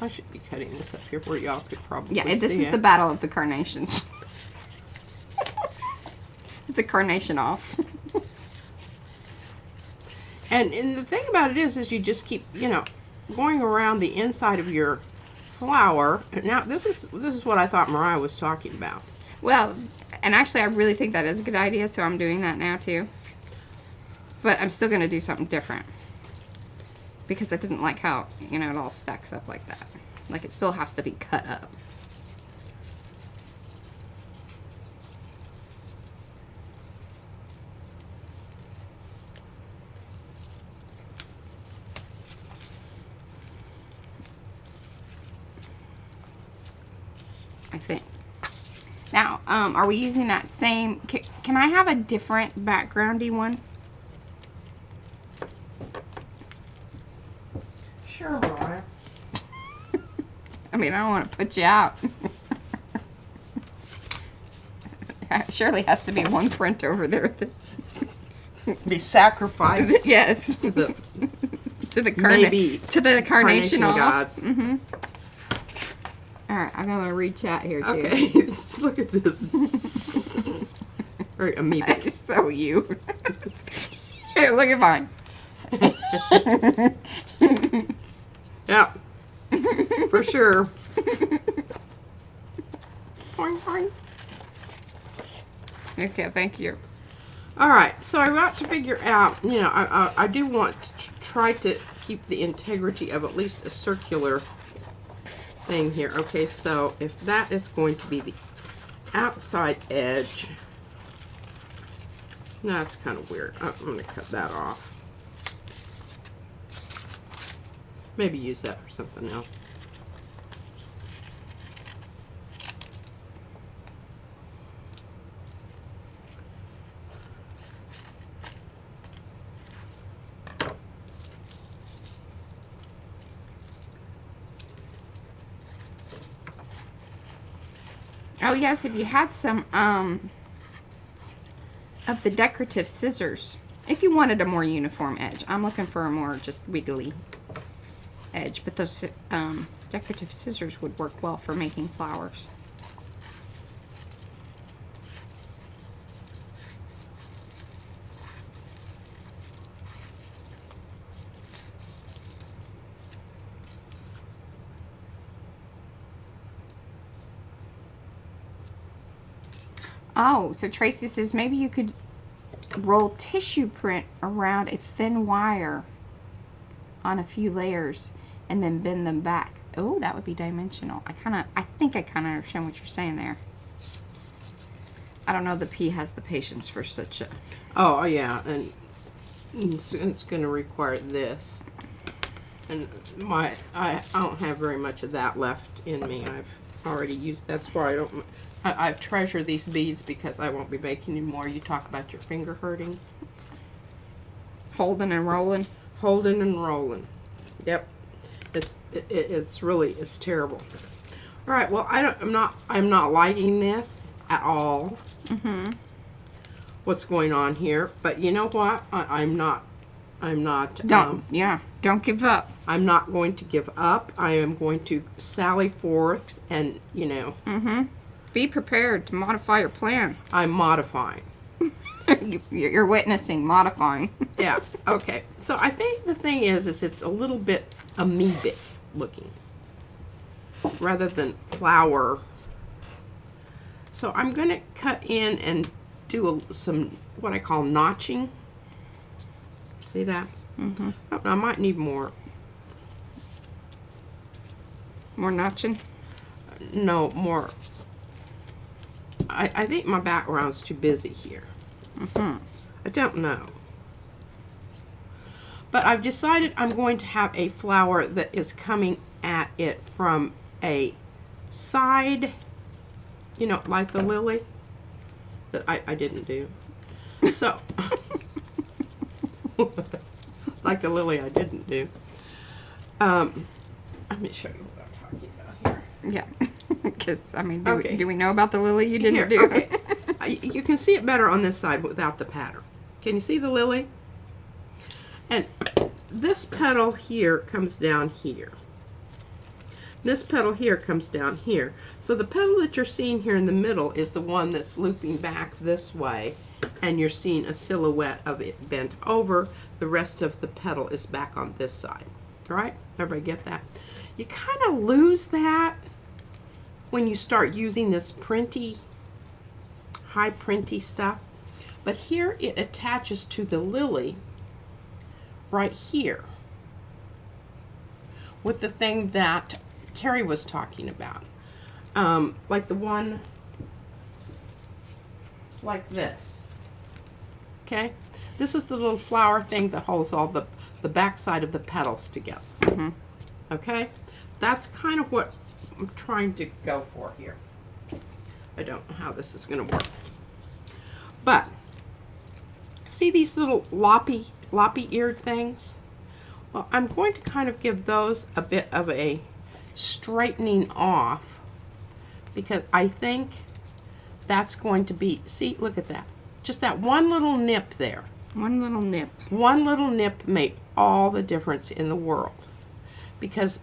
I should be cutting this up here where y'all could probably Yeah, this see is it. the battle of the carnations. It's a carnation off. And the thing about it is you just keep, you know, going around the inside of your flower. Now, this is what I thought Mariah was talking about. Well, and actually I really think that is a good idea, so I'm doing that now too. But I'm still going to do something different. Because I didn't like how, you know, it all stacks up like that. Like, it still has to be cut up. I think. Now, are we using that same... Can I have a different backgroundy one? Sure, Mariah. I mean, I don't want to put you out. Surely has to be one print over there. Be sacrificed. Yes. To the To the maybe to the carnation off. gods. Mm-hmm. All right, I'm gonna reach out here too. Okay, look at this. Very amoebic. So you. Here, look at mine. Yeah, for sure. Boing, boing. Okay, thank you. All right, so I got to figure out, you know, I do want to try to keep the integrity of at least a circular thing here. Okay, so if that is going to be the outside edge, no, that's kind of weird. I'm going to cut that off. Maybe use that for something else. Oh yes, if you had some of the decorative scissors, if you wanted a more uniform edge. I'm looking for a more just wiggly edge, but those decorative scissors would work well for making flowers. Oh, so Tracy says maybe you could roll tissue print around a thin wire on a few layers and then bend them back. Oh, that would be dimensional. I think I kind of understand what you're saying there. I don't know the P has the patience for such a... Oh, yeah, and it's going to require this. And I don't have very much of that left in me. I've already used, that's why I've treasured these beads because I won't be making any more. You talk about your finger hurting. Holding and rolling. Holding and rolling. Yep. It's really, it's terrible. All right, well, I'm not liking this at all. Mm-hmm. What's going on here? But you know what? I'm not. Don't give up. I'm not going to give up. I am going to sally forth and, you know. Mm-hmm. Be prepared to modify your plan. I'm modifying. You're witnessing modifying. Yeah. Okay. So I think the thing is it's a little bit amoebic looking rather than flower. So I'm going to cut in and do some what I call notching. See that? Mm-hmm. Oh, I might need more. More notching? No, more. I think my background's too busy here. Mm-hmm. I don't know. But I've decided I'm going to have a flower that is coming at it from a side, you know, like the lily that I didn't do. So, like the lily I didn't do. Let me show you what I'm talking about here. Yeah. Because, I mean, Okay. do we know about the lily you didn't Here, do? okay. You can see it better on this side without the pattern. Can you see the lily? And this petal here comes down here. This petal here comes down here. So the petal that you're seeing here in the middle is the one that's looping back this way, and you're seeing a silhouette of it bent over. The rest of the petal is back on this side. All right? Everybody get that? You kind of lose that when you start using this printy, high printy stuff. But here it attaches to the lily right here with the thing that Carrie was talking about. Like the one like this. Okay? This is the little flower thing that holds all the backside of the petals together. Mm-hmm. Okay? That's kind of what I'm trying to go for here. I don't know how this is going to work. But, see these little loppy-eared things? Well, I'm going to kind of give those a bit of a straightening off, because I think that's going to be, see, look at that. Just that one little nip there. One little nip. One little nip made all the difference in the world. Because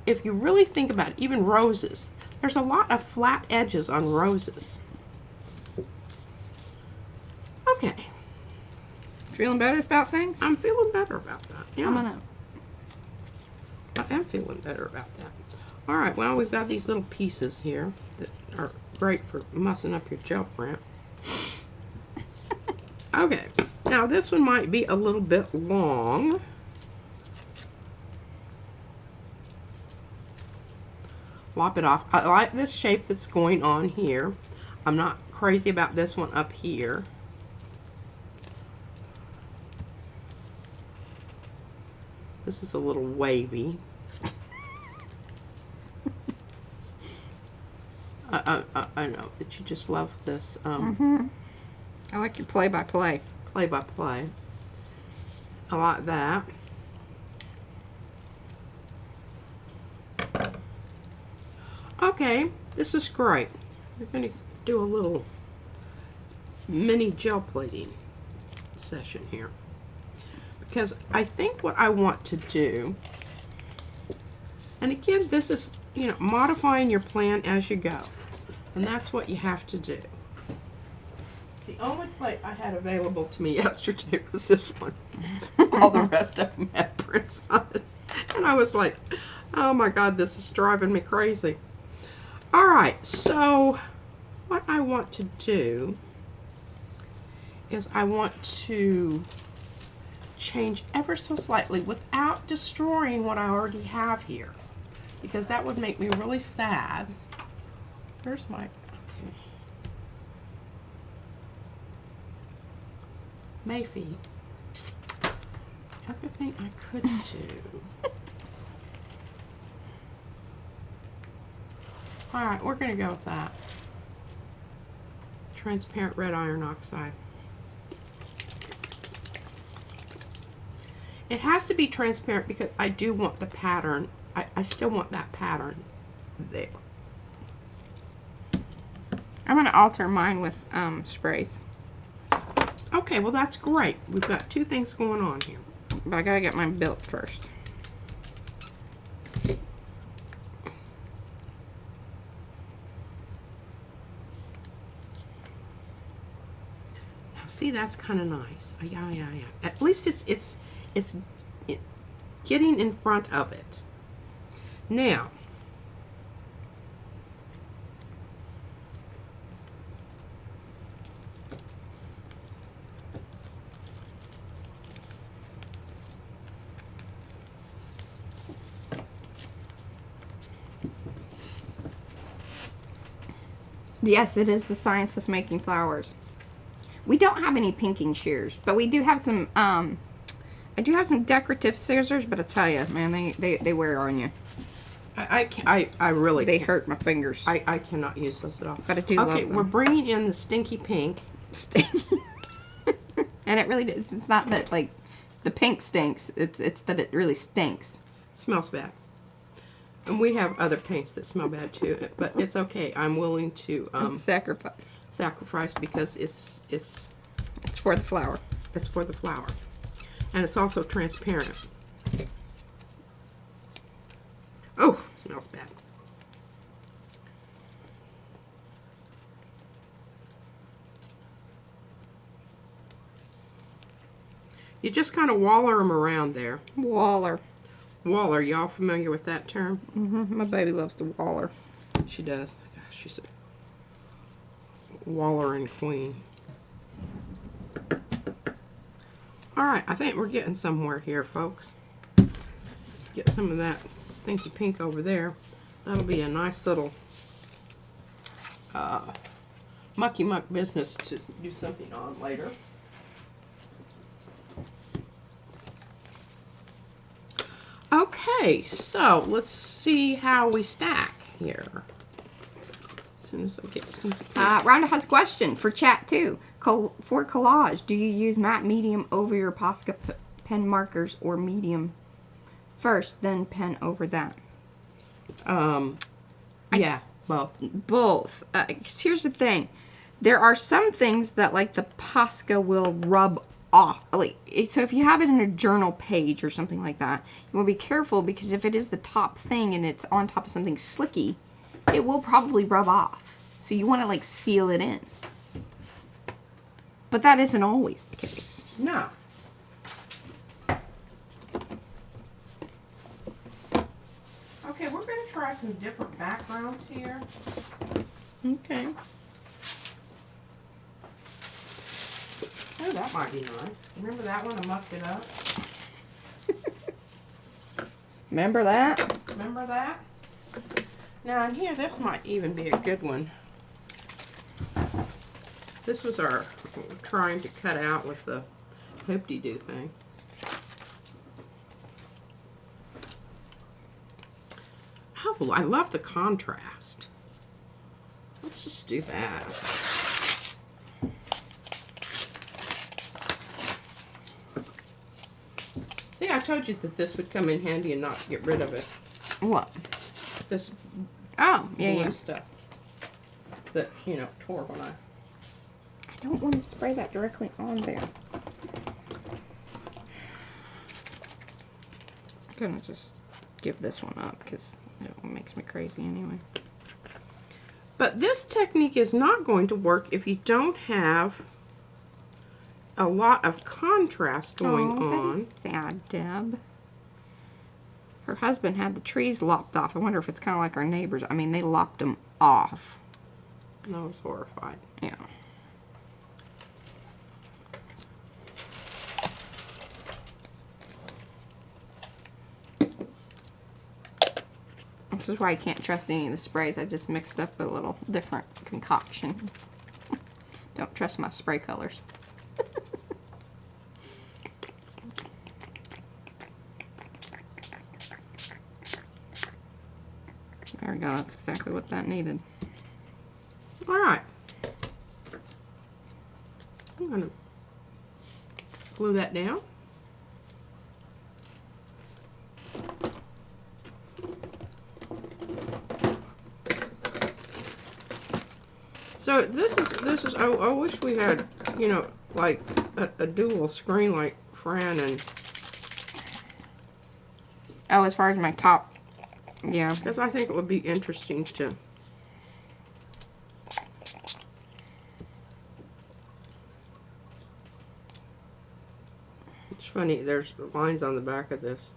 if you really think about it, even roses, there's a lot of flat edges on roses. Okay. Feeling better about things? I'm feeling better about that. Yeah. Coming up. I am feeling better about that. All right, well, we've got these little pieces here that are great for mussing up your gel print. Okay, now this one might be a little bit long. Lop it off. I like this shape that's going on here. I'm not crazy about this one up here. This is a little wavy. I know that you just love this I like your play-by-play. play-by-play. I like that. Okay, this is great. We're going to do a little mini gel plating session here. Because I think what I want to do, and again, this is, you know, modifying your plan as you go. And that's what you have to do. The only plate I had available to me yesterday was this one. All the rest of them had prints on it. And I was like, oh my God, this is driving me crazy. All right, so what I want to do is I want to change ever so slightly without destroying what I already have here, because that would make me really sad. Where's my, okay. Maybe. Other thing I could do. All right, we're gonna go with that. Transparent red iron oxide. It has to be transparent because I do want the pattern. I still want that pattern there. I'm going to alter mine with sprays. Okay, well that's great. We've got two things going on here. But I got to get mine built first. Now see, that's kind of nice. Yeah. At least it's getting in front of it. Now, Yes, it is the science of making flowers. We don't have any pinking shears, but we do have some, I do have some decorative scissors, but I tell you, man, they wear on you. I really They can't. hurt my fingers. I cannot use this at all. But I do love Okay, them. we're bringing in the stinky pink. And it really, it's not that, like, the pink stinks. It's that it really stinks. Smells bad. And we have other paints that smell bad too, but it's okay. I'm willing to Sacrifice. sacrifice because it's for the flower. It's for the flower. And it's also transparent. Oh, smells bad. You just kind of waller them around there. Waller. Waller, y'all familiar with that term? Mm-hmm. My baby loves to waller. She does. Gosh, she's a wallering queen. Alright, I think we're getting somewhere here, folks. Get some of that stinky pink over there. That'll be a nice little mucky muck business to do something on later. Okay, so let's see how we stack here. As soon as I get stinky pink. Rhonda has a question for chat too. For collage, do you use matte medium over your Posca pen markers or medium first, then pen over that? Yeah, both. Both. 'Cause here's the thing. There are some things that like the Posca will rub off. Like, so if you have it in a journal page or something like that, you want to be careful because if it is the top thing and it's on top of something slicky, it will probably rub off. So you want to like seal it in. But that isn't always the case. No. Okay, we're going to try some different backgrounds here. Okay. Oh, that might be nice. Remember that one? I mucked it up. Remember that? Remember that? Now in here, this might even be a good one. This was our trying to cut out with the hoop-de-doo thing. Oh, I love the contrast. Let's just do that. See, I told you that this would come in handy and not get rid of it. What? This Oh, yeah, blue yeah. stuff that, you know, tore when I don't want to spray that directly on there. I'm gonna just give this one up because it makes me crazy anyway. But this technique is not going to work if you don't have a lot of contrast going on. That is sad, Deb. Her husband had the trees lopped off. I wonder if it's kind of like our neighbors. I mean, they lopped them off. I was horrified. Yeah. This is why I can't trust any of the sprays. I just mixed up a little different concoction. Don't trust my spray colors. There we go. That's exactly what that needed. All right. I'm going to glue that down. So this is. I wish we had, you know, like a dual screen like Fran and. Oh, as far as my top, yeah. Because I think it would be interesting to. It's funny. There's lines on the back of this.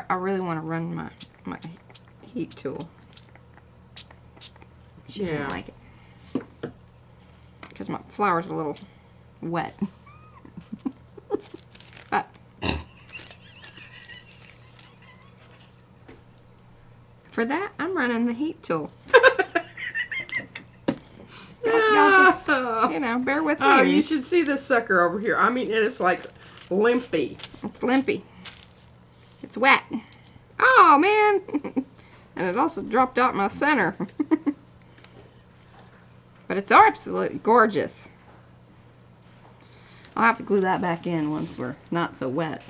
I really want to run my heat tool. She doesn't like it. Because my flour's a little wet. But for that, I'm running the heat tool. Y'all just, you know, bear with me. Oh, you should see this sucker over here. I mean, it is like limpy. It's limpy. It's wet. Oh, man. And it also dropped out my center. But it's absolutely gorgeous. I'll have to glue that back in once we're not so wet.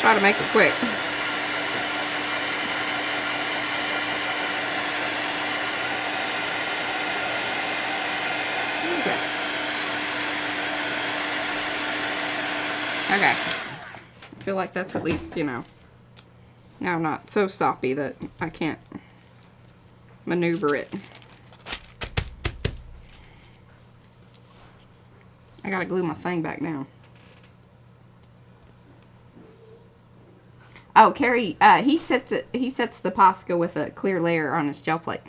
Try to make it quick. Okay. I feel like that's at least, you know, now not so soppy that I can't maneuver it. I gotta glue my thing back down. Oh, Carrie, he sets the Posca with a clear layer on his gel plate.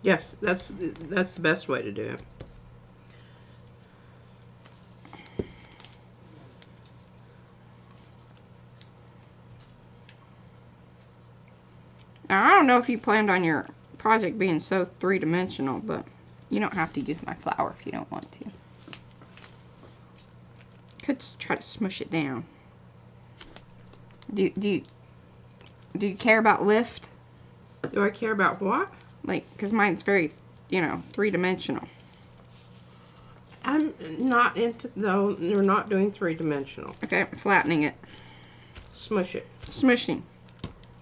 Yes, that's the best way to do it. Now, I don't know if you planned on your project being so three-dimensional, but you don't have to use my flour if you don't want to. Could try to smush it down. Do you care about lift? Do I care about what? Like, because mine's very, you know, three-dimensional. I'm not into, though, we're not doing three-dimensional. Okay, I'm flattening it. Smush it. Smushing.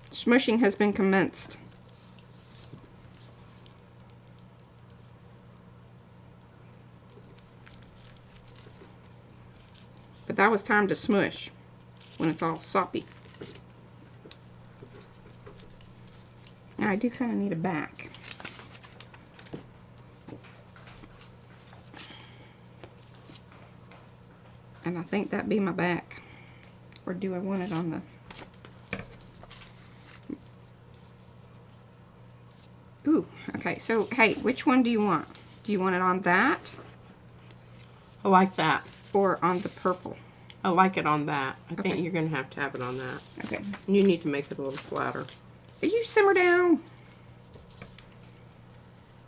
Smushing has been commenced. But that was time to smush when it's all soppy. Now I do kind of need a back. And I think that'd be my back. Or do I want it on the... Ooh, okay, so, hey, which one do you want? Do you want it on that? I like that. Or on the purple? I like it on that. I Okay. think you're going to have it on that. Okay. You need to make it a little flatter. You simmer down.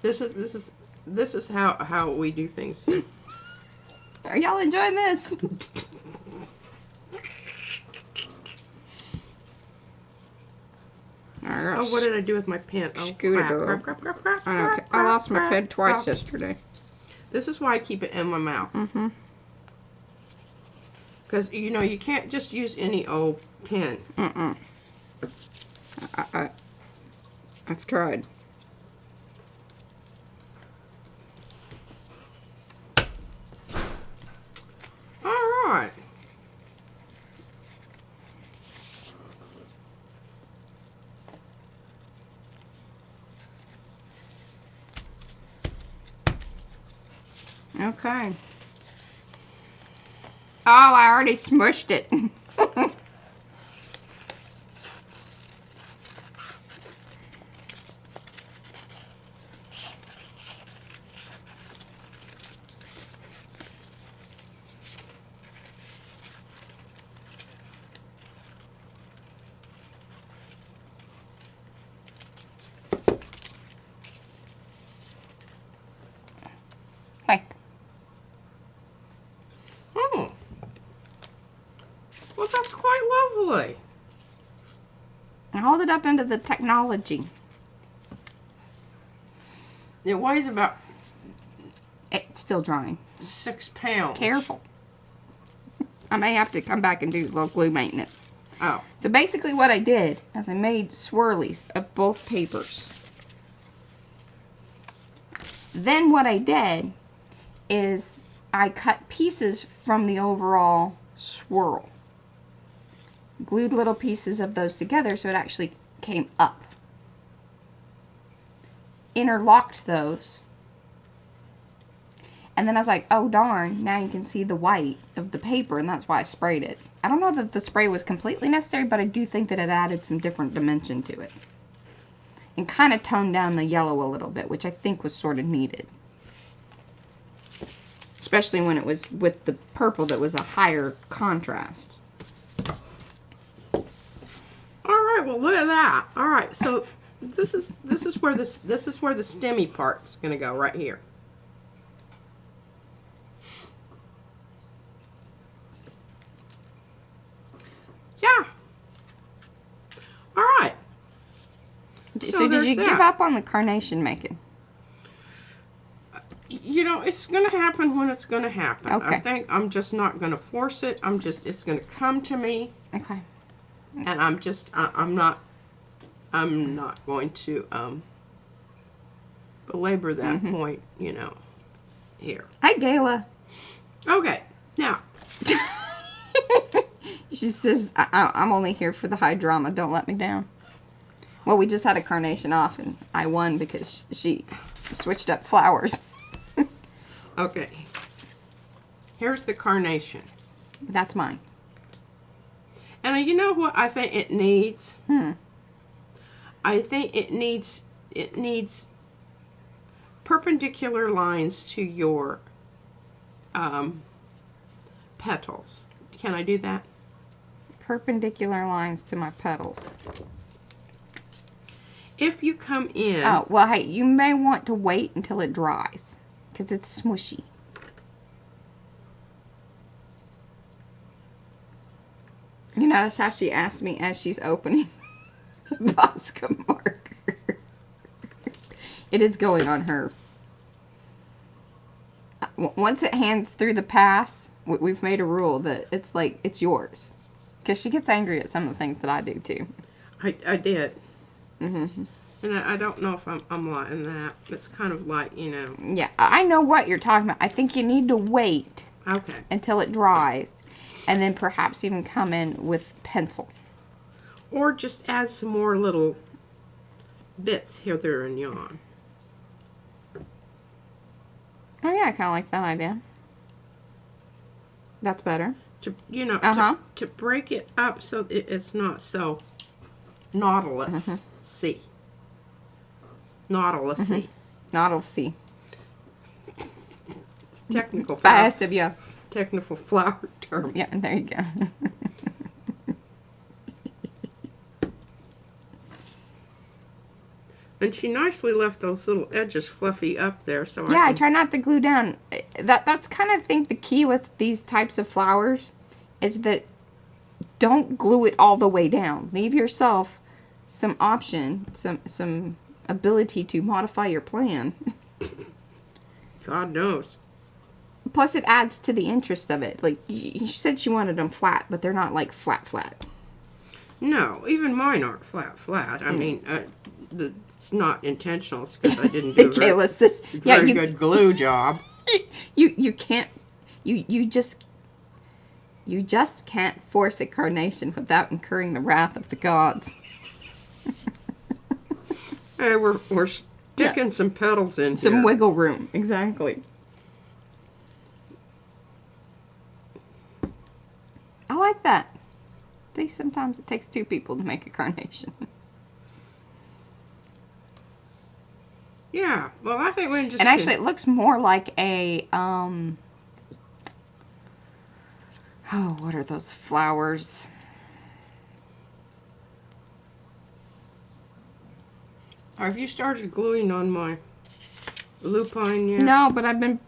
This is how we do things here. Are y'all enjoying this? Oh, what did I do with my pen? Oh, crap. I lost my pen twice yesterday. This is why I keep it in my mouth. Mm-hmm. Because, you know, you can't just use any old pen. Mm-mm. I've tried. All right. Okay. Oh, I already smushed it. Hey. Oh. Well, that's quite lovely. Hold it up into the technology. It weighs about It's still drying. 6 pounds. Careful. I may have to come back and do a little glue maintenance. Oh. So basically what I did is I made swirlies of both papers. Then what I did is I cut pieces from the overall swirl. Glued little pieces of those together so it actually came up. Interlocked those. And then I was like, oh darn, now you can see the white of the paper, and that's why I sprayed it. I don't know that the spray was completely necessary, but I do think that it added some different dimension to it. And kind of toned down the yellow a little bit, which I think was sort of needed. Especially when it was with the purple that was a higher contrast. Alright, well look at that. Alright, so this is where the stemmy part's gonna go right here. So did you give up on the carnation making? You know, it's going to happen when it's going to happen. Okay. I think I'm just not going to force it. It's going to come to me. Okay. And I'm not going to belabor that point, you know, here. Hi, Gayla. Okay, now. She says, I'm only here for the high drama. Don't let me down. Well, we just had a carnation off, and I won because she switched up flowers. Okay. Here's the carnation. That's mine. And you know what I think it needs? I think it needs perpendicular lines to your petals. Can I do that? Perpendicular lines to my petals. If you come in... Oh, well, hey, you may want to wait until it dries, because it's smushy. You notice how she asked me as she's opening the Posca marker. It is going on her. Once it hands through the pass, we've made a rule that it's like, it's yours. Because she gets angry at some of the things that I do, too. I did. And I don't know if I'm liking that. It's kind of like, you know... Yeah, I know what you're talking about. I think you need to wait until it dries. And then perhaps even come in with pencil. Or just add some more little bits here, there, and yon. Oh, yeah, I kind of like that idea. That's better. To, you know, to break it up so it's not so nautilus-y. Nautilus-y. Nautilus-y. It's technical. Fast of you. Technical flower term. Yeah, there you go. And she nicely left those little edges fluffy up there, so yeah, I try not to glue down. That's kind of, I think, the key with these types of flowers is that don't glue it all the way down. Leave yourself some option, some ability to modify your plan. God knows. Plus, it adds to the interest of it. Like, she said she wanted them flat, but they're not, like, flat. No, even mine aren't flat. I mean, it's not intentional. It's because I didn't do a very good glue job. You can't, you just can't force a carnation without incurring the wrath of the gods. Hey, we're sticking some petals in some here. Wiggle room, exactly. I like that. I think sometimes it takes two people to make a carnation. Yeah, well, I think we just... And actually, it looks more like a, oh, what are those flowers? Have you started gluing on my lupine yet? No, but I've been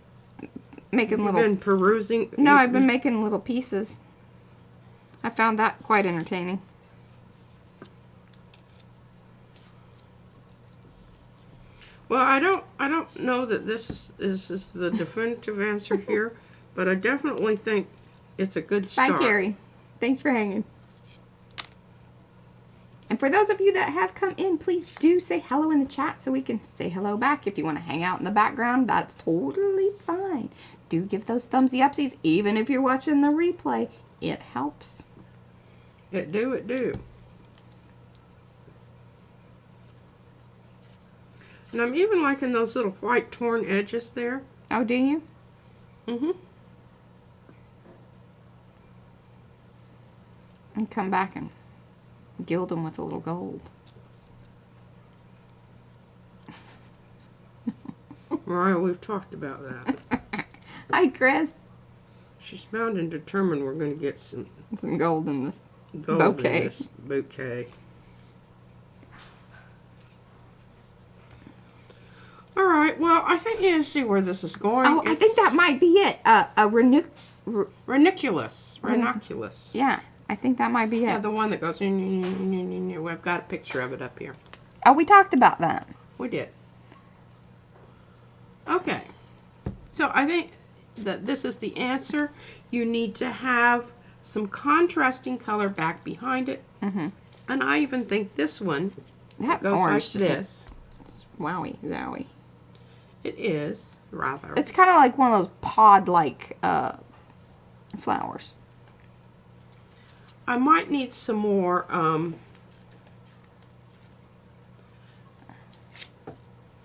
making You've little... been perusing? No, I've been making little pieces. I found that quite entertaining. Well, I don't know that this is the definitive answer here, but I definitely think it's a good start. Bye, Carrie. Thanks for hanging. And for those of you that have come in, please do say hello in the chat so we can say hello back. If you want to hang out in the background, that's totally fine. Do give those thumbsy upsies, even if you're watching the replay. It helps. It do. And I'm even liking those little white torn edges there. Oh, do you? Mm-hmm. And come back and gild them with a little gold. Mariah, we've talked about that. Hi, Chris. She's bound and determined we're going to get some gold in this bouquet. In this bouquet. All right. Well, I think you see where this is going. Oh, I think that might be it. A ranunculus. Yeah, I think that might be it. Yeah, the one that goes. We've got a picture of it up here. Oh, we talked about that. We did. Okay. So I think that this is the answer. You need to have some contrasting color back behind it. Mm-hmm. And I even think this one That goes orange like this. Wowie, zowie. It is, rather. It's kind of like one of those pod-like flowers. I might need some more,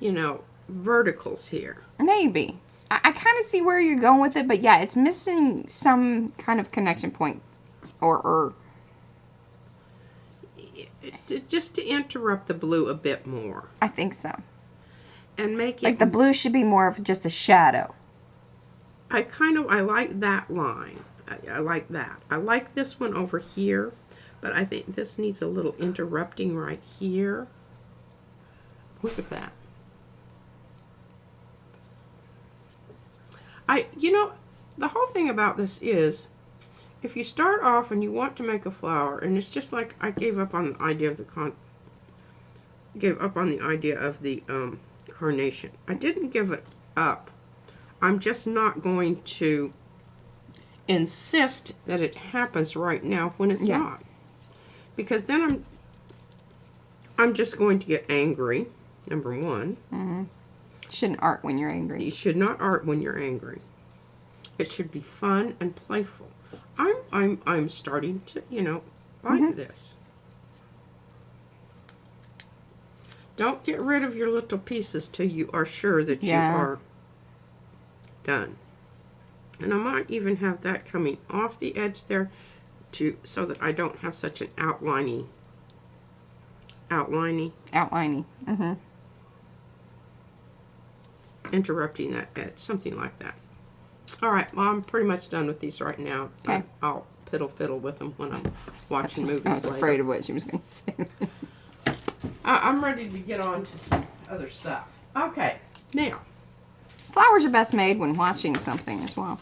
you know, verticals here. Maybe. I kind of see where you're going with it, but yeah, it's missing some kind of connection point. Or just to interrupt the blue a bit more. I think so. And make it... Like the blue should be more of just a shadow. I like that line. I like that. I like this one over here, but I think this needs a little interrupting right here. Look at that. You know, the whole thing about this is, if you start off and you want to make a flower, and it's just like I gave up on the idea of the carnation. I didn't give it up. I'm just not going to insist that it happens right now when it's not, because then I'm just going to get angry. Number one. Mm-hmm. Shouldn't art when you're angry. You should not art when you're angry. It should be fun and playful. I'm starting to, you know, like this. Don't get rid of your little pieces till you are sure that you are done. And I might even have that coming off the edge there so that I don't have such an outliney. Mm-hmm. Interrupting that edge, something like that. All right, well, I'm pretty much done with these right now. Okay. I'll fiddle with them when I'm watching movies. I was afraid of what she was going to say. I'm ready to get on to some other stuff. Okay, now. Flowers are best made when watching something as well.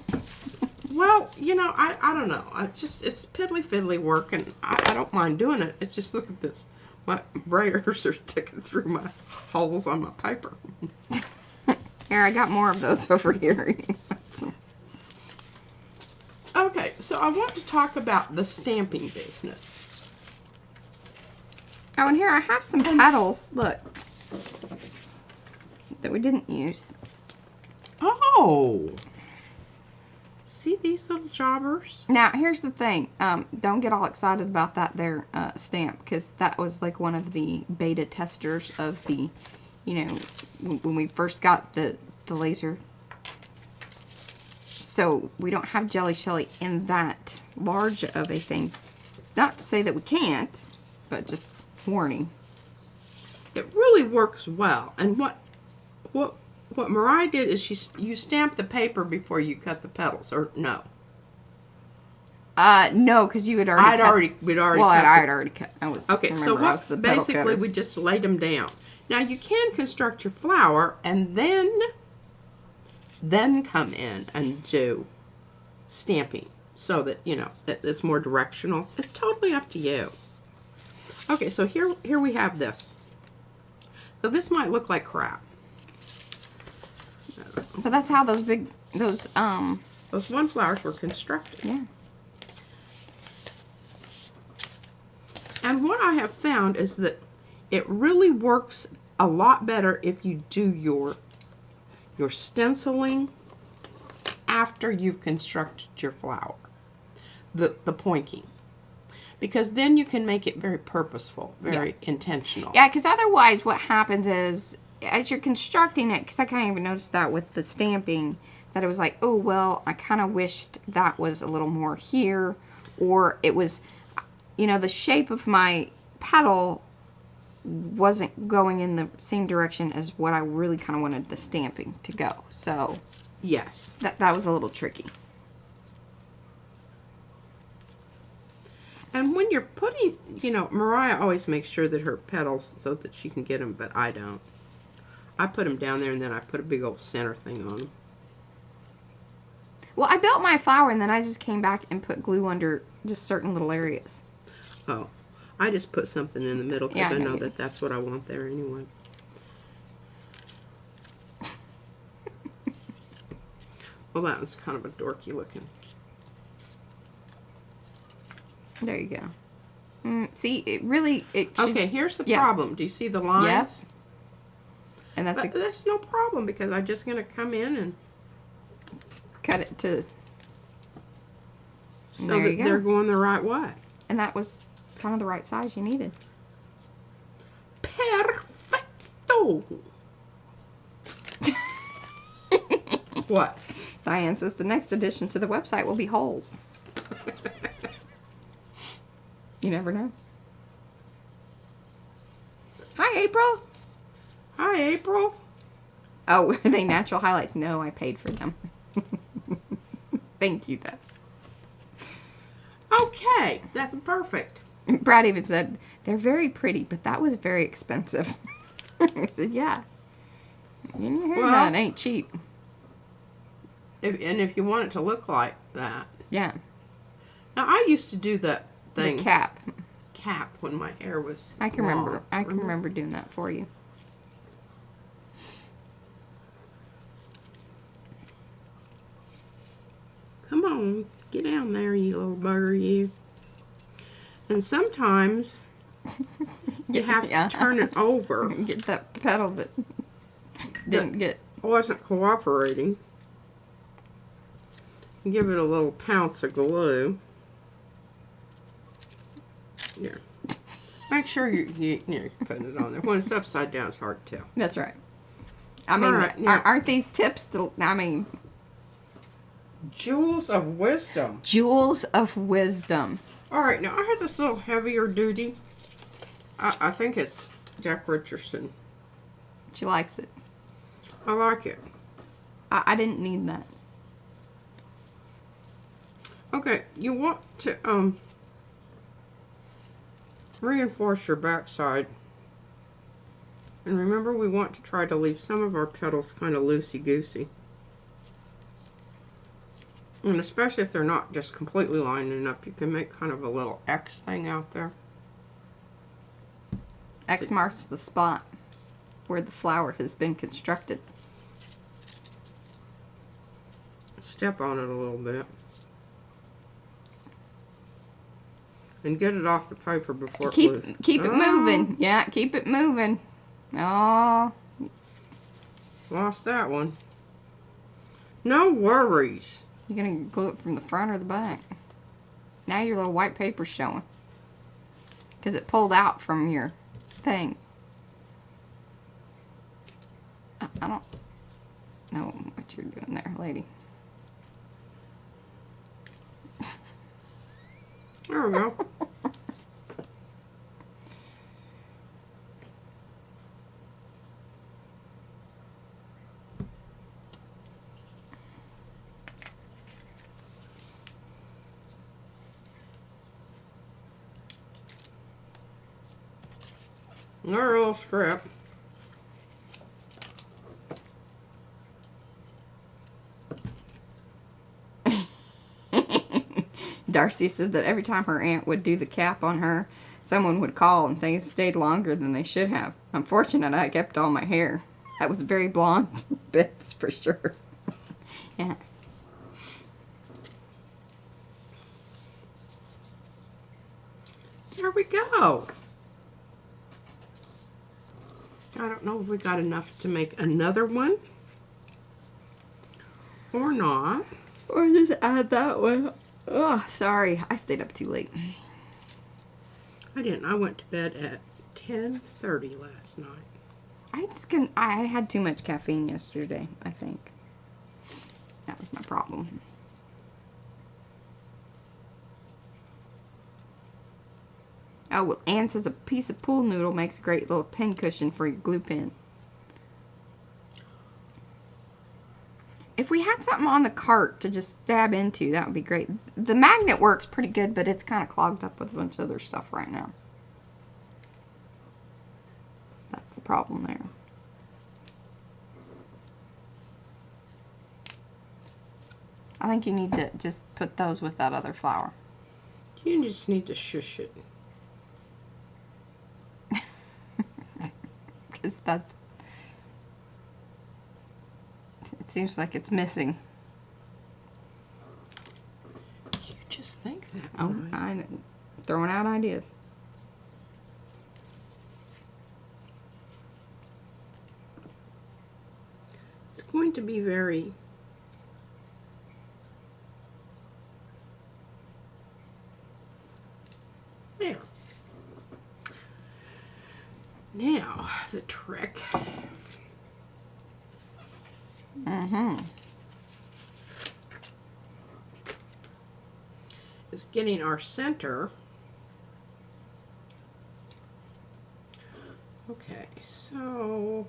Well, you know, I don't know. It's piddly-fiddly work, and I don't mind doing it. It's just, look at this. My brayers are sticking through my holes on my paper. Here, I got more of those over here. Okay, so I want to talk about the stamping business. Oh, and here I have some petals, look, that we didn't use. Oh! See these little jobbers? Now, here's the thing. Don't get all excited about that there stamp, because that was like one of the beta testers of the, you know, when we first got the laser. So we don't have Jelly Shelly in that large of a thing. Not to say that we can't, but just warning. It really works well. And what Mariah did is you stamped the paper before you cut the petals, or no? No, because you had already We'd already well, cut. I'd already cut. I was Okay, so basically we just laid them down. Now you can construct your flower and then come in and do stamping so that, you know, it's more directional. It's totally up to you. Okay, so here we have this. So this might look like crap. But that's how those one flowers were constructed. Yeah. And what I have found is that it really works a lot better if you do your stenciling after you've constructed your flower, the pointing, because then you can make it very purposeful, very intentional. Yeah, because otherwise what happens is, as you're constructing it, because I kind of even noticed that with the stamping, that it was like, oh, well, I kind of wished that was a little more here, or it was, you know, the shape of my petal wasn't going in the same direction as what I really kind of wanted the stamping to go. So, yes, that was a little tricky. And when you're putting, you know, Mariah always makes sure that her petals so that she can get them, but I don't. I put them down there and then I put a big old center thing on them. Well, I built my flower and then I just came back and put glue under just certain little areas. Oh, I just put something in the middle because Yeah, I I know know that that's what I want there anyway. Well, that was kind of a dorky looking. There you go. See, it really, it should, Okay, here's the yeah. problem. Do you see the lines? Yes. And that's But that's no problem because I'm just going to come in and cut it to, so there that you go. they're going the right way. And that was kind of the right size you needed. Perfecto. What? Diane says the next addition to the website will be holes. You never know. Hi, April. Hi, April. Oh, are they natural highlights? No, I paid for them. Thank you, though. Okay, that's perfect. Brad even said, they're very pretty, but that was very expensive. I said, yeah. Getting your hair done ain't cheap. If you want it to look like that. Yeah. Now, I used to do that thing. The cap. Cap when my hair was I can remember. long. I can remember doing that for you. Come on, get down there, you little bugger, you. And sometimes you have to turn it over. Get that pedal that didn't get. Wasn't cooperating. Give it a little pounce of glue. Here. Make sure you're putting it on there. When it's upside down, it's hard to tell. That's right. I mean, right, yeah. aren't these tips? I mean, Jewels of wisdom. jewels of wisdom. All right, now I have this little heavier duty. I think it's Jack Richardson. She likes it. I like it. I didn't need that. Okay, you want to reinforce your backside. And remember, we want to try to leave some of our petals kind of loosey-goosey. And especially if they're not just completely lining up, you can make kind of a little X thing out there. X marks the spot where the flower has been constructed. Step on it a little bit. And get it off the paper before it moves. Keep it moving. Yeah, keep it moving. Oh. Lost that one. No worries. You're going to glue it from the front or the back. Now your little white paper's showing. Because it pulled out from your thing. I don't know what you're doing there, lady. There we go. Another little strip. Darcy said that every time her aunt would do the cap on her, someone would call and things stayed longer than they should have. I'm fortunate I kept all my hair. That was very blonde bits for sure. Yeah. There we go. I don't know if we got enough to make another one or not. Or just add that one. Oh, sorry. I stayed up too late. I didn't. I went to bed at 10:30 last night. I had too much caffeine yesterday, I think. That was my problem. Oh, well, Anne says a piece of pool noodle makes a great little pin cushion for your glue pen. If we had something on the cart to just stab into, that would be great. The magnet works pretty good, but it's kind of clogged up with a bunch of other stuff right now. That's the problem there. I think you need to just put those with that other flower. You just need to shush it. because that's... It seems like it's missing. You just think that. Oh, Mariah. I'm throwing out ideas. It's going to be very... There. Now, the trick. Is getting our center. Okay, so...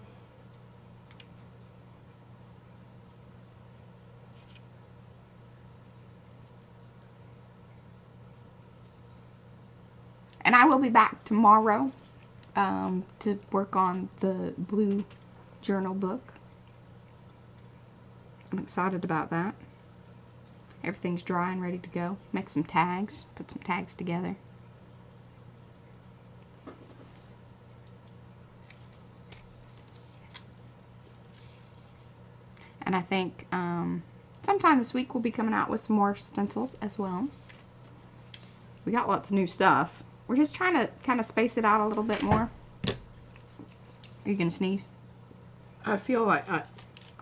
And I will be back tomorrow to work on the blue journal book. I'm excited about that. Everything's dry and ready to go. Make some tags. Put some tags together. And I think sometime this week we'll be coming out with some more stencils as well. We got lots of new stuff. We're just trying to kind of space it out a little bit more. Are you going to sneeze? I feel like I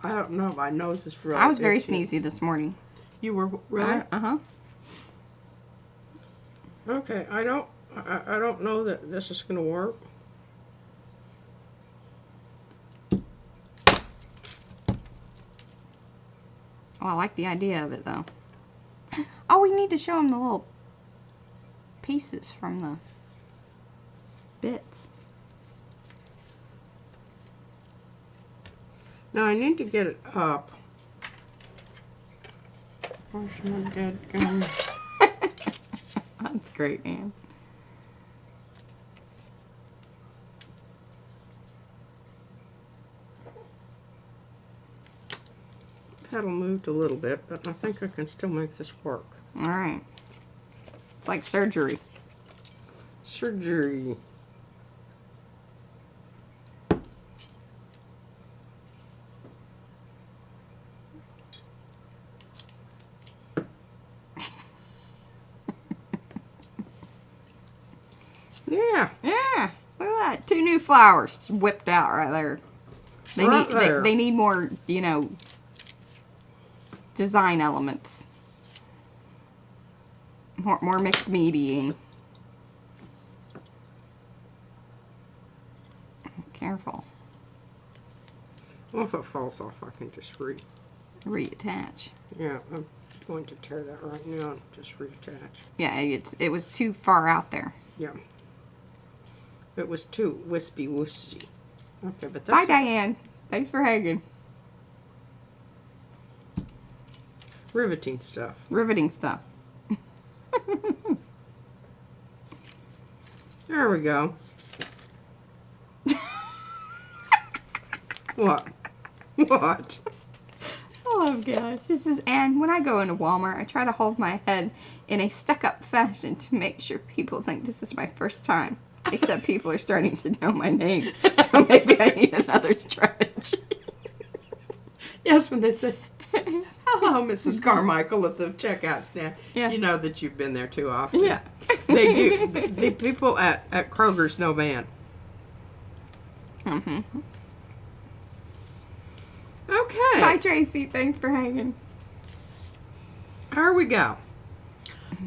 don't know. My nose is really... I was very itchy. sneezy this morning. You were really? Uh-huh. Okay, I don't know that this is going to work. Oh, I like the idea of it, though. Oh, we need to show them the little pieces from the bits. Now I need to get it up. Where's my dead gum? That's great, Anne. Pedal moved a little bit, but I think I can still make this work. All right. It's like surgery. Surgery. Yeah. Yeah. Look at that. 2 new flowers just whipped out right there. They Right need there. They need more, you know, design elements. More mixed mediaing. Careful. Well, if it falls off, I can just Reattach. Yeah, I'm going to tear that right now and just reattach. Yeah, it was too far out there. Yeah. It was too wispy wooshy. Okay, but Bye, that's Diane. Thanks for hanging. riveting stuff. Riveting stuff. There we go. What? What? Oh gosh, this is Anne. When I go into Walmart, I try to hold my head in a stuck-up fashion to make sure people think this is my first time. Except people are starting to know my name, so maybe I need another stretch. Yes, when they say, "Hello, Mrs. Carmichael," at the checkout stand, Yeah. you know that you've been there too often. Yeah. They do. The people at Kroger's know Van. Mm-hmm. Okay. Bye, Tracy. Thanks for hanging. Here we go.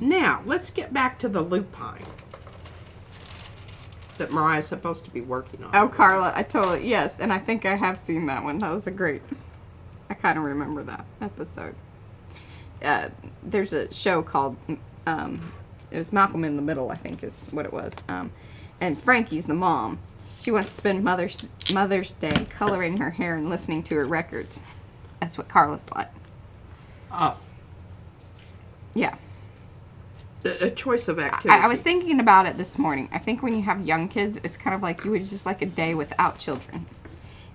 Now, let's get back to the lupine that Mariah's supposed to be working on. Oh, Carla, I totally, yes, and I think I have seen that one. That was a great, I kind of remember that episode. There's a show called, it was Malcolm in the Middle, I think is what it was. And Frankie's the mom. She wants to spend Mother's Day coloring her hair and listening to her records. That's what Carla's like. Oh, Yeah. a choice of activity. I was thinking about it this morning. I think when you have young kids, it's kind of like you would just like a day without children.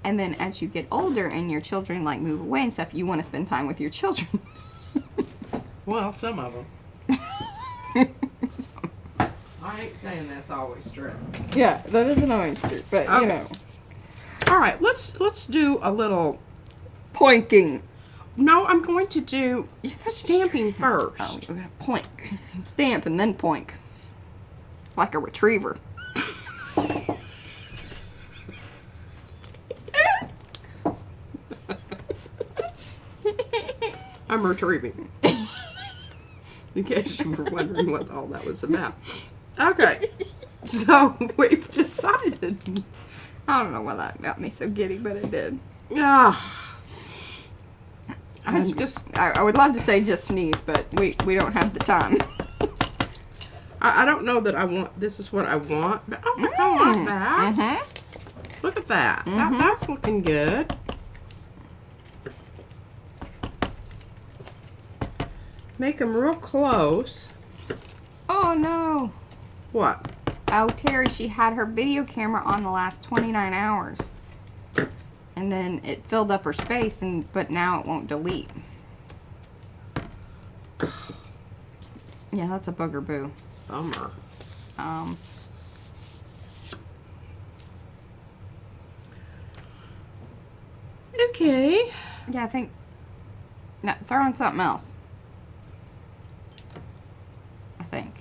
And then as you get older and your children like move away and stuff, you want to spend time with your children. Well, some of them. I ain't saying that's always true. Yeah, that isn't always true, but you Okay. know. All right, let's do a little. Pointing. No, I'm going to do stamping first. Oh, we're gonna poink, stamp, and then poink, like a retriever. I'm retrieving. In case you were wondering what all that was about. Okay, so we've decided. I don't know why that got me so giddy, but it did. I would love to say just sneeze, but we don't have the time. I don't know that I want. This is what I want, but I like that. Mm-hmm. Look at that. Mm-hmm. That's looking good. Make them real close. Oh no. What? Oh, Terry, she had her video camera on the last 29 hours. And then it filled up her space, but now it won't delete. Yeah, that's a booger boo. Bummer. Okay. Yeah, I think... No, throw in something else. I think.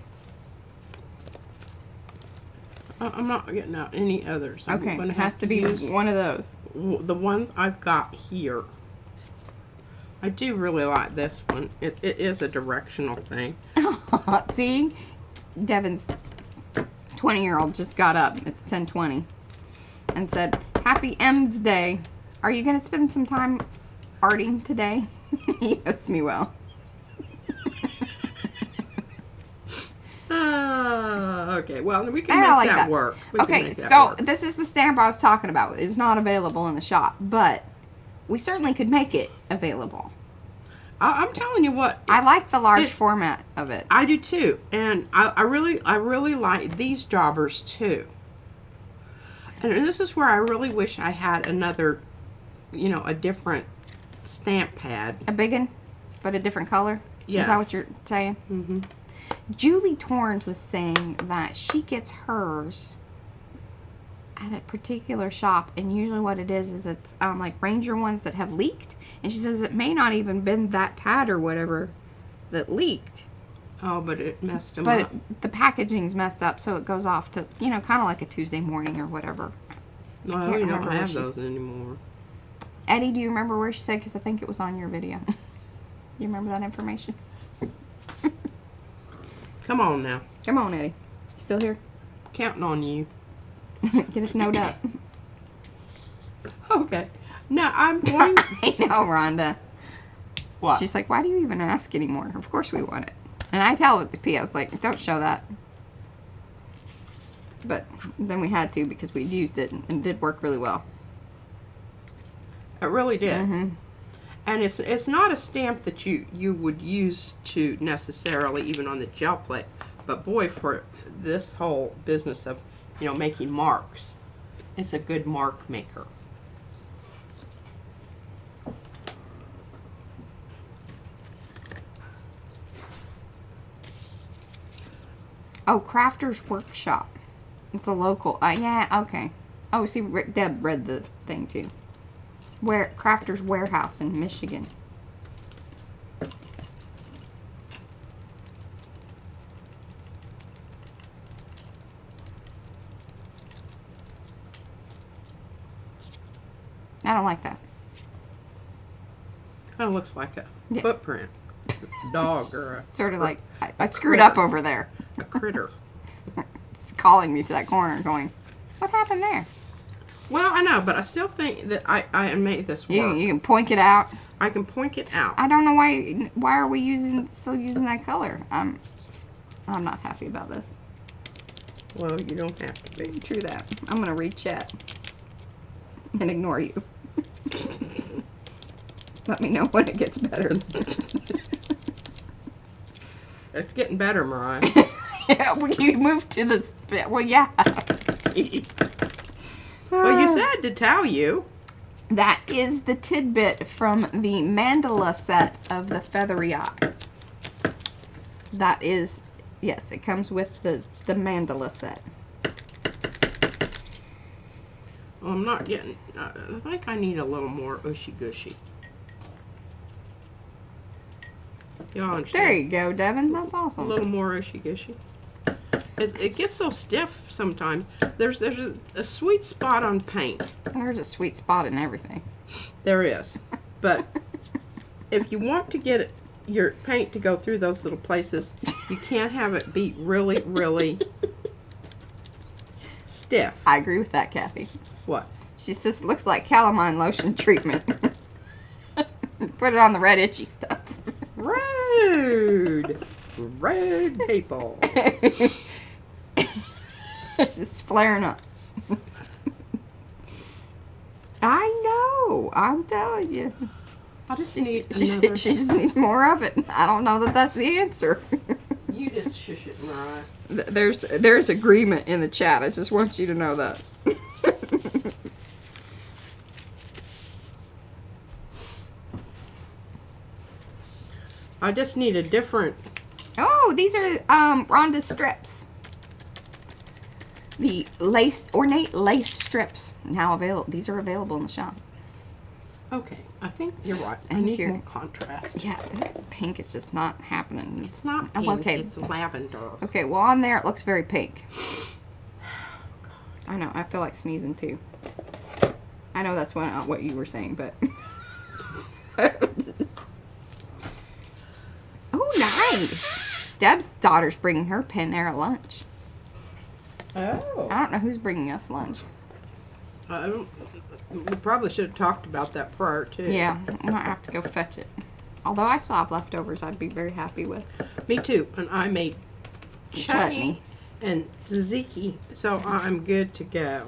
I'm not getting out any others. Okay, it has to be one of those. The ones I've got here. I do really like this one. It is a directional thing. See? Devin's 20-year-old just got up. It's 10:20. And said, Happy M's Day. Are you going to spend some time arting today? He knows me well. Okay, well, we can make that work. Okay, so this is the stamp I was talking about. It's not available in the shop, but we certainly could make it available. I'm telling you what. I like the large format of it. I do too, and I really like these jobbers too. And this is where I really wish I had another, a different stamp pad. A big one, but a different color? Yeah. Is that what you're saying? Mm-hmm. Julie Torrance was saying that she gets hers at a particular shop, and usually what it is it's like Ranger ones that have leaked, and she says it may not even been that pad or whatever that leaked. Oh, but it messed them up. But the packaging's messed up, so it goes off to, kind of like a Tuesday morning or whatever. No, you don't have those anymore. Eddie, do you remember where she said? Because I think it was on your video. You remember that information? Come on now. Come on, Eddie. Still here? Counting on you. Get us snowed up. Okay. Now I'm going. I know, Rhonda. What? She's like, why do you even ask anymore? Of course we want it. And I tell the P, I was like, don't show that. But then we had to because we'd used it and it did work really well. It really did. Mm-hmm. And it's not a stamp that you would use to necessarily even on the gel plate, but boy, for this whole business of making marks, it's a good mark maker. Oh, Crafter's Workshop. It's a local. Yeah, okay. Oh, see, Deb read the thing too. Crafter's Warehouse in Michigan. I don't like that. Kind of looks like a footprint, a dog or a sort of like I screwed up over there. A critter. It's calling me to that corner, going, "What happened there?" Well, I know, but I still think that I made this work. You can point it out. I can point it out. I don't know why are we still using that color? I'm not happy about this. Well, you don't have to be. True that. I'm gonna read chat and ignore you. Let me know when it gets better. It's getting better, Mariah. Yeah, you moved to this. Well, yeah. Gee. Well, you said to tell you. That is the tidbit from the mandala set of the Feathery Eye. That is, yes, it comes with the mandala set. Well, I'm not getting, I think I need a little more ushy gushy. Y'all understand? There you go, Devin. That's A awesome. little more ushy gushy. It gets so stiff sometimes. There's a sweet spot on paint. There's a sweet spot in everything. There is. But if you want to get it, your paint to go through those little places, you can't have it be really, really stiff. I agree with that, Kathy. What? She says it looks like calamine lotion treatment. Put it on the red itchy stuff. Rude. Rude people. It's flaring up. I know. I'm telling you. I just She need another. just needs more of it. I don't know that that's the answer. You just shush it, Mariah. There's agreement in the chat. I just want you to know that. I just need a different. Oh, these are Rhonda's strips. The ornate lace strips now available. These are available in the shop. Okay, I think you're right. I And need here. more contrast. Yeah, pink is just not happening. It's not Oh, pink. okay. It's lavender. Okay, well on there it looks very pink. I know. I feel like sneezing too. I know that's what you were saying, but. Oh, nice. Deb's daughter's bringing her Panera lunch. Oh. I don't know who's bringing us lunch. We probably should have talked about that prior too. Yeah, I might have to go fetch it. Although I still have leftovers, I'd be very happy with. Me too. And I made chutney and tzatziki, so I'm good to go.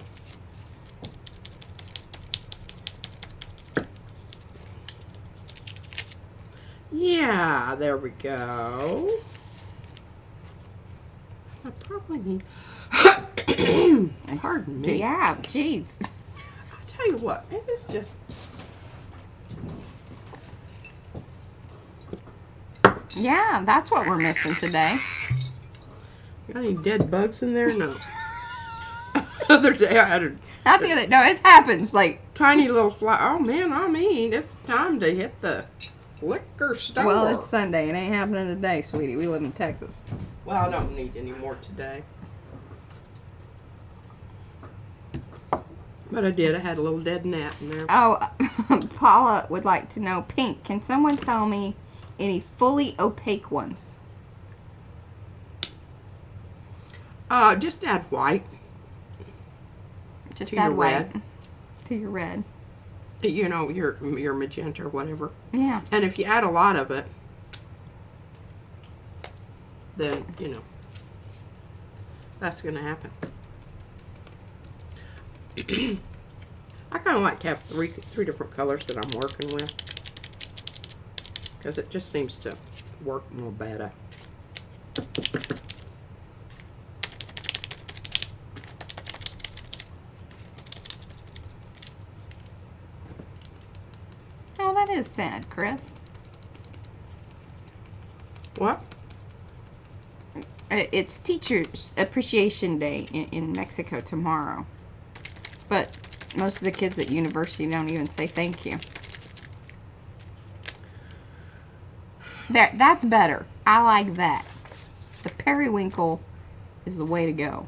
Yeah, there we go. I probably need. Pardon me. Yeah, jeez. I tell you what, it is just. Yeah, that's what we're missing today. Got any dead bugs in there? No. Other day I had a Not the other. No, it happens. Like, tiny little fly. Oh man, I mean, it's time to hit the liquor store. well, it's Sunday. It ain't happening today, sweetie. We live in Texas. Well, I don't need any more today. But I did. I had a little dead gnat in there. Oh, Paula would like to know, pink. Can someone tell me any fully opaque ones? Just add white. Just To add your white red. to your red. You know, your magenta or whatever. Yeah. And if you add a lot of it, then, you know, that's going to happen. I kind of like to have three different colors that I'm working with, because it just seems to work more better. Oh, that is sad, Chris. What? It's Teachers Appreciation Day in Mexico tomorrow. But most of the kids at university don't even say thank you. That's better. I like that. The periwinkle is the way to go.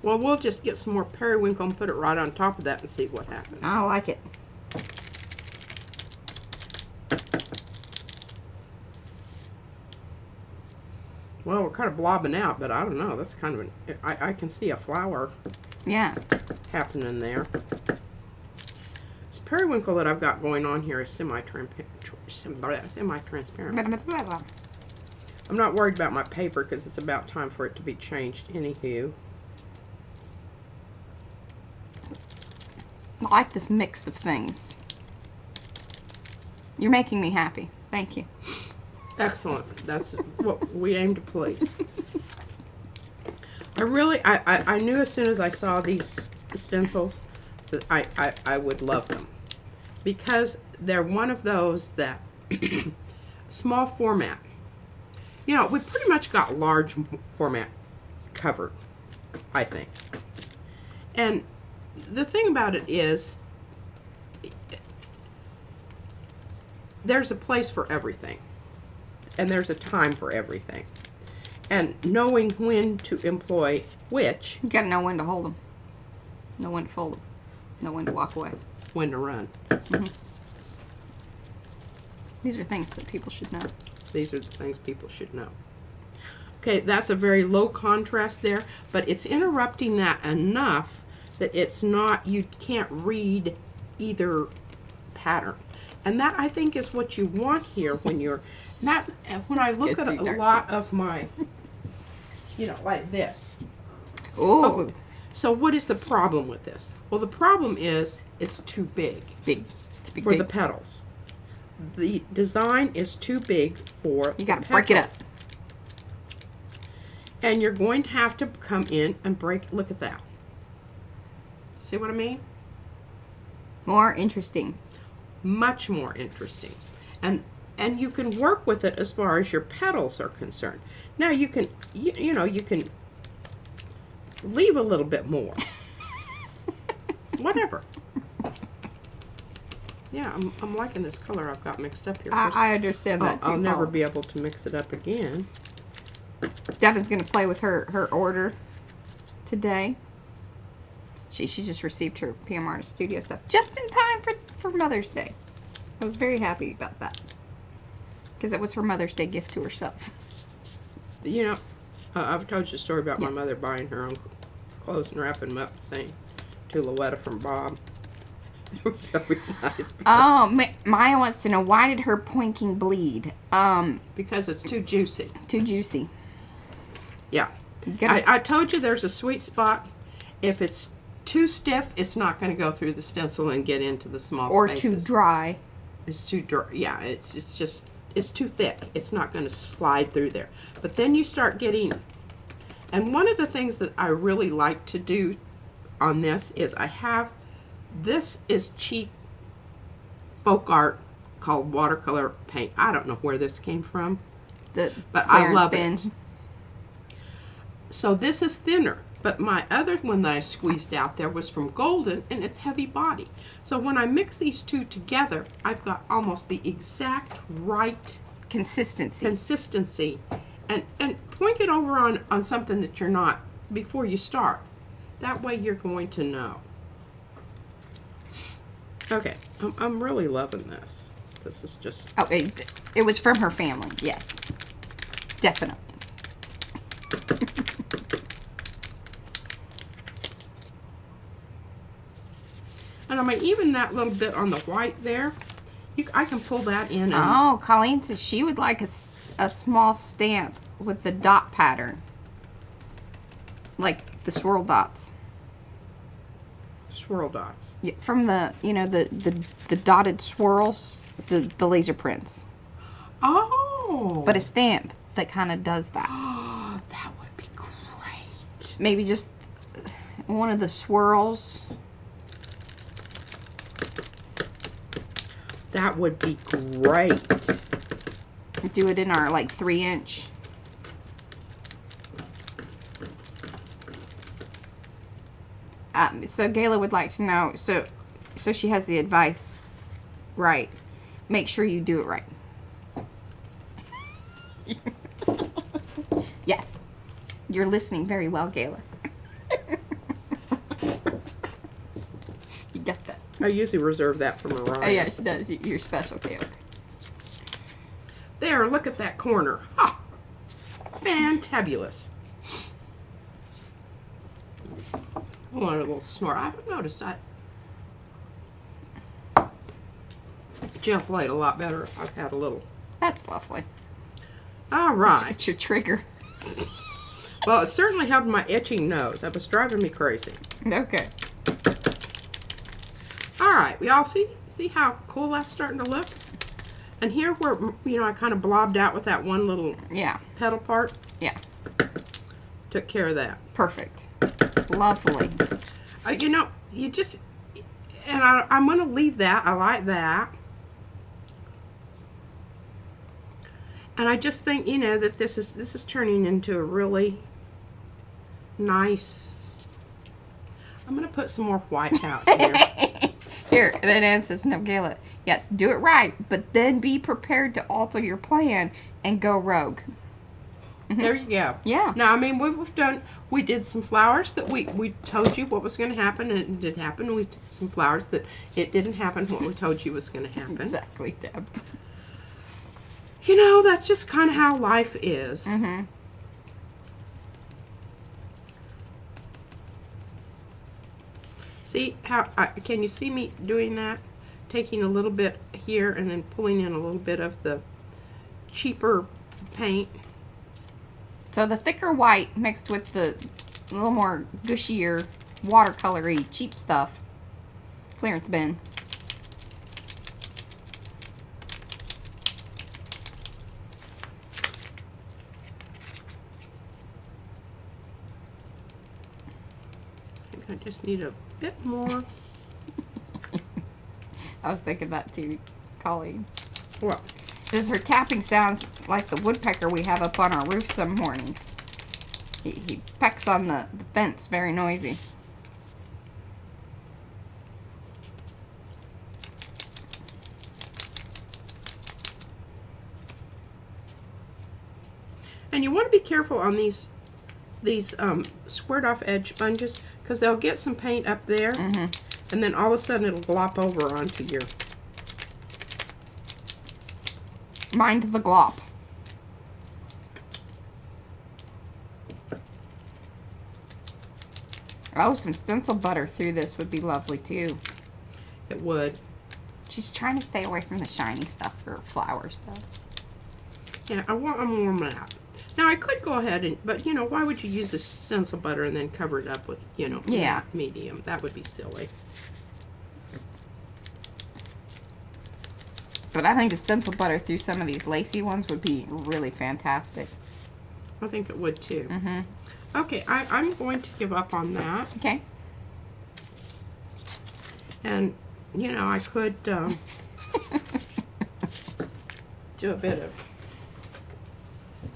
Well, we'll just get some more periwinkle and put it right on top of that and see what happens. I like it. Well, we're kind of blobbing out, but I don't know. That's kind of an... I can see a flower Yeah. happening there. This periwinkle that I've got going on here is semi-transparent. I'm not worried about my paper because it's about time for it to be changed anywho. I like this mix of things. You're making me happy. Thank you. Excellent. That's what we aim to please. I knew as soon as I saw these stencils that I would love them, because they're one of those that small format. You know, we pretty much got large format covered, I think. And the thing about it is, there's a place for everything. And there's a time for everything. And knowing when to employ which. You gotta know when to hold them. Know when to fold them. Know when to walk away. When to run. These are things that people should know. These are the things people should know. Okay, that's a very low contrast there, but it's interrupting that enough that it's not, you can't read either pattern. And that, I think, is what you want here when you're, that's, when I look at a lot of my, like this. Oh. So what is the problem with this? Well, the problem is it's too big. Big. For the petals. The design is too big for You gotta break it up. And you're going to have to come in and break, look at that. See what I mean? More interesting. Much more interesting. And you can work with it as far as your petals are concerned. Now you can, you can leave a little bit more. Whatever. Yeah, I'm liking this color I've got mixed up here. I understand that too. I'll never be able to mix it up again. Devin's gonna play with her order today. She just received her PM Artist Studio stuff just in time for Mother's Day. I was very happy about that because it was her Mother's Day gift to herself. I've told you a story about my mother buying her own clothes and wrapping them up and saying to Louetta from Bob. It was always nice. Maya wants to know, why did her pointing bleed? Because it's too juicy. Too juicy. Yeah. I told you there's a sweet spot. If it's too stiff, it's not going to go through the stencil and get into the small spaces. Or too dry. It's too dry. Yeah, it's too thick. It's not going to slide through there. But then you start getting, and one of the things that I really like to do on this is this is cheap folk art called watercolor paint. I don't know where this came from, but I love it. So this is thinner, but my other one that I squeezed out there was from Golden, and it's heavy body. So when I mix these two together, I've got almost the exact right consistency. And point it over on something that you're not before you start. That way you're going to know. Okay, I'm really loving this. This is just... Oh, it was from her family, yes. Definitely. And I mean, even that little bit on the white there, I can pull that in. And Colleen says she would like a small stamp with the dot pattern. Like the swirl dots. Swirl dots. Yeah, from the, the dotted swirls, the laser prints. Oh. But a stamp that kind of does that. Oh, that would be great. Maybe just one of the swirls. That would be great. Do it in our 3-inch. So Gayla would like to know, so she has the advice right. Make sure you do it right. Yes. You're listening very well, Gayla. You got that. I usually reserve that for Mariah. Oh, yeah, she does. You're special, Gayla. There, look at that corner. Ha! Fantabulous. I want a little snort. I haven't noticed that. Gel played a lot better if I've had a little. That's lovely. All right. It's your trigger. Well, it certainly helped my itching nose. That was driving me crazy. Okay. All right. We all see how cool that's starting to look? And here where, I kind of blobbed out with that one little petal part. Yeah. Took care of that. Perfect. Lovely. You just, and I'm going to leave that. I like that. And I just think, that this is turning into a really nice, I'm going to put some more white out here. Here, and then Ann says, no, Gayla, yes, do it right, but then be prepared to alter your plan and go rogue. There you go. Yeah. Now, I mean, we did some flowers that we told you what was going to happen, and it did happen. We did some flowers that it didn't happen what we told you was going to happen. Exactly, Deb. You know, that's just kind of how life is. Mm-hmm. See how, can you see me doing that? Taking a little bit here and then pulling in a little bit of the cheaper paint. So the thicker white mixed with the little more gushier, watercolory, cheap stuff. Clearance bin. I think I just need a bit more. I was thinking that too, Colleen. What? Does her tapping sounds like the woodpecker we have up on our roof some mornings? He pecks on the fence, very noisy. And you want to be careful on these squared off edge sponges, because they'll get some paint up there, and then all of a sudden it'll glop over onto your... Mind the glop. Oh, some stencil butter through this would be lovely too. It would. She's trying to stay away from the shiny stuff for flowers, though. Yeah, I want them warming up. Now I could go ahead and, but you know, why would you use the stencil butter and then cover it up with, you know, Yeah, medium? That would be silly. but I think the stencil butter through some of these lacy ones would be really fantastic. I think it would too. Mm-hmm. Okay, I'm going to give up on that. Okay. And, you know, I could do a bit of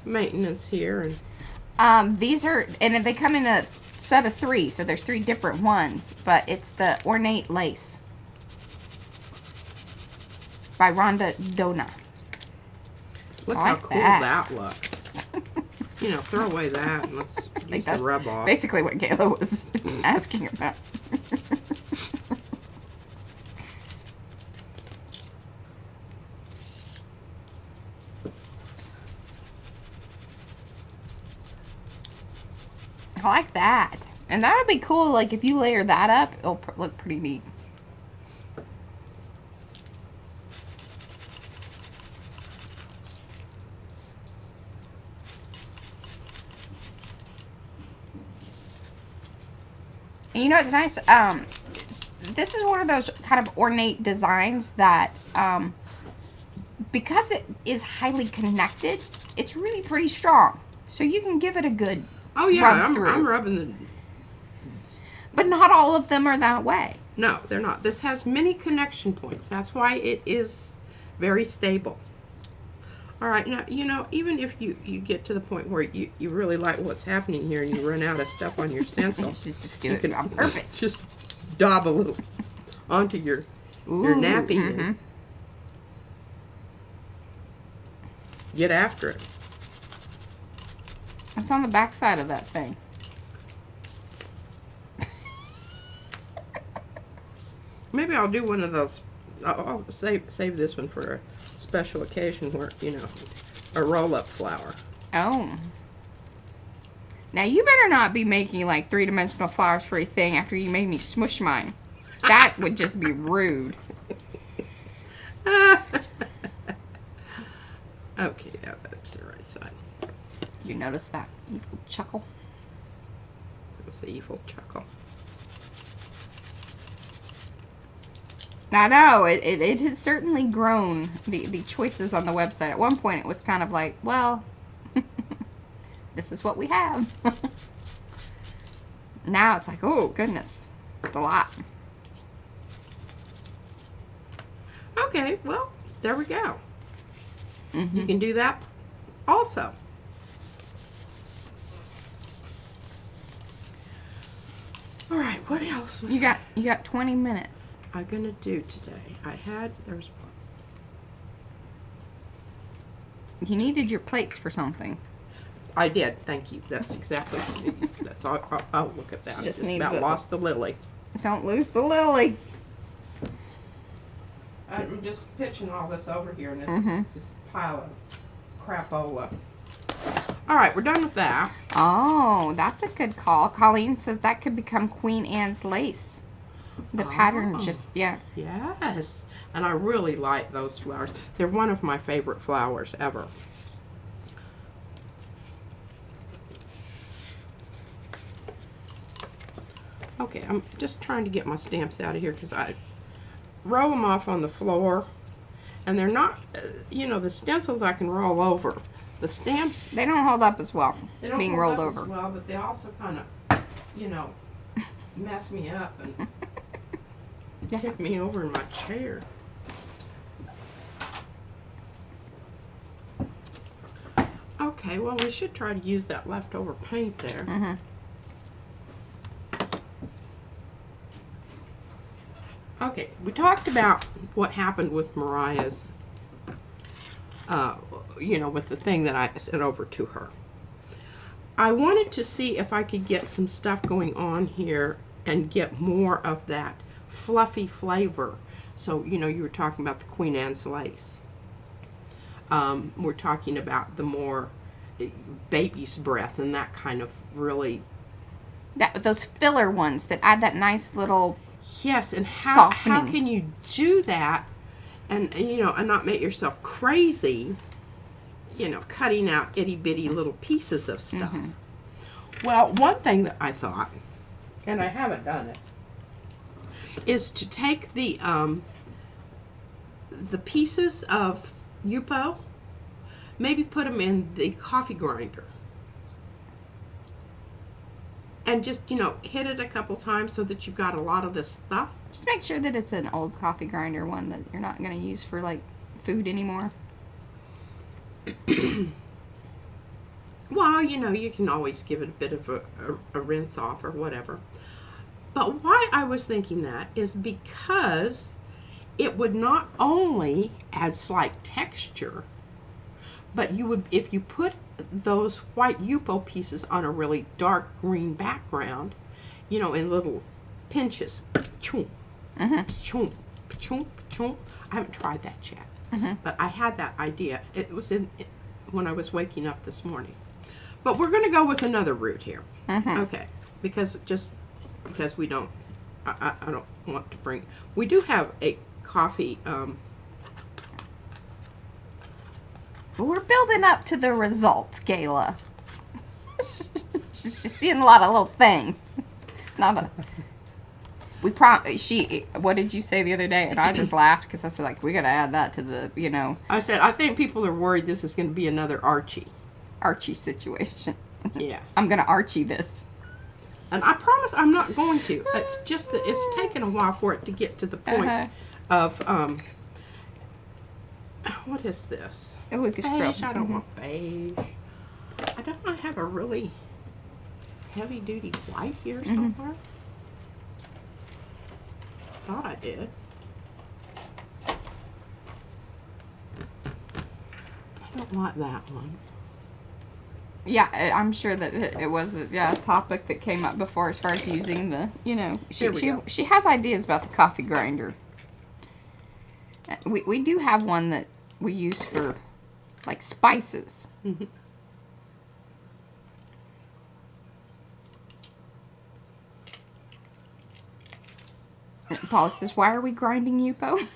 maintenance here. And These are, and they come in a set of 3, so there's 3 different ones, but it's the Ornate Lace by Rhonda Dona. look I how like cool that. that looks. You know, throw away that and let's use the rub off. Basically what Gayla was asking about. I like that. And that would be cool, like, if you layer that up, it'll look pretty neat. And you know what's nice? This is one of those kind of ornate designs that, because it is highly connected, it's really pretty strong. So you can give it a good Oh yeah, rub through. I'm rubbing the... But not all of them are that way. No, they're not. This has many connection points. That's why it is very stable. All right, now, you know, even if you get to the point where you really like what's happening here and you run out of stuff on your stencil, Just do you it can on purpose. just daub a little onto your nappy and get after it. What's on the back side of that thing? Maybe I'll do one of those. I'll save this one for a special occasion where, you know, a roll-up flower. Oh. Now you better not be making like 3-dimensional flowers for a thing after you made me smush mine. That would just be rude. Okay, yeah, that's the right side. You notice that evil chuckle? That was the evil chuckle. I know, it has certainly grown, the choices on the website. At one point it was kind of like, well, this is what we have. Now it's like, oh goodness, it's a lot. Okay, well, there we go. You can do that also. All right, what else was You got 20 minutes. I gonna do today? There's You needed your plates for something. I did, thank you. That's exactly what I need. That's all. I'll look at that. I just need about the- lost the lily. Don't lose the lily. I'm just pitching all this over here, and it's this pile of crapola. All right, we're done with that. Oh, that's a good call. Colleen says that could become Queen Anne's lace. The pattern just, yeah. Yes, and I really like those flowers. They're one of my favorite flowers ever. Okay, I'm just trying to get my stamps out of here because I roll them off on the floor, and they're not, you know, the stencils I can roll over. The stamps, They don't hold up as well, they don't being hold rolled up over. as well, but they also kind of, you know, mess me up and Yeah. tip me over in my chair. Okay, well, we should try to use that leftover paint there. Mm-hmm. Okay, we talked about what happened with Mariah's, you know, with the thing that I sent over to her. I wanted to see if I could get some stuff going on here and get more of that fluffy flavor. So, you know, you were talking about the Queen Anne's lace. We're talking about the more baby's breath and that kind of really... Those filler ones that add that nice little... Yes, and how Softening. can you do that and, you know, and not make yourself crazy, you know, cutting out itty bitty little pieces of stuff. Well, one thing that I thought, and I haven't done it, is to take the pieces of Yupo, maybe put them in the coffee grinder. And just, you know, hit it a couple times so that you've got a lot of this stuff. Just make sure that it's an old coffee grinder one that you're not going to use for, like, food anymore. Well, you know, you can always give it a bit of a rinse off or whatever. But why I was thinking that is because it would not only add slight texture, but you would, if you put those white Yupo pieces on a really dark green background, you know, in little pinches. Choom, choom, choom, choom. I haven't tried that yet, but I had that idea. It was when I was waking up this morning. But we're going to go with another route here. Okay, because we don't, I don't want to bring, we do have a coffee, We're building up to the results, Kayla. She's seeing a lot of little things. Not a... What did you say the other day? And I just laughed because I said, like, we got to add that to the, you know. I said, I think people are worried this is going to be another Archie. Archie situation. Yeah. I'm going to Archie this. And I promise I'm not going to. It's just that it's taken a while for it to get to the point of, what is this? Oh, Lucas Beige. I don't want beige. I have a really heavy duty white here somewhere? Thought I did. I don't like that one. Yeah, I'm sure that it was a topic that came up before as far as using the, you know, she has ideas about the coffee grinder. We do have one that we use for, like, spices. Paula says, why are we grinding Yupo?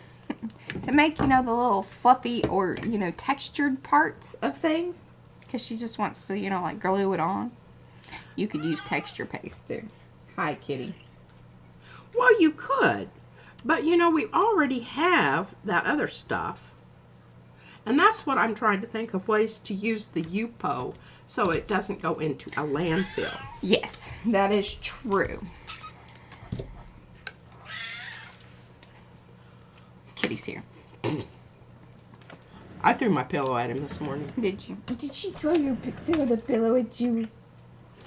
To make, you know, the little fluffy or, you know, textured parts of things. Because she just wants to, you know, like, glue it on. You could use texture paste, too. Hi, kitty. Well, you could. But, you know, we already have that other stuff. And that's what I'm trying to think of, ways to use the Yupo so it doesn't go into a landfill. Yes, that is true. Kitty's here. I threw my pillow at him this morning. Did you? Did she throw the pillow at you?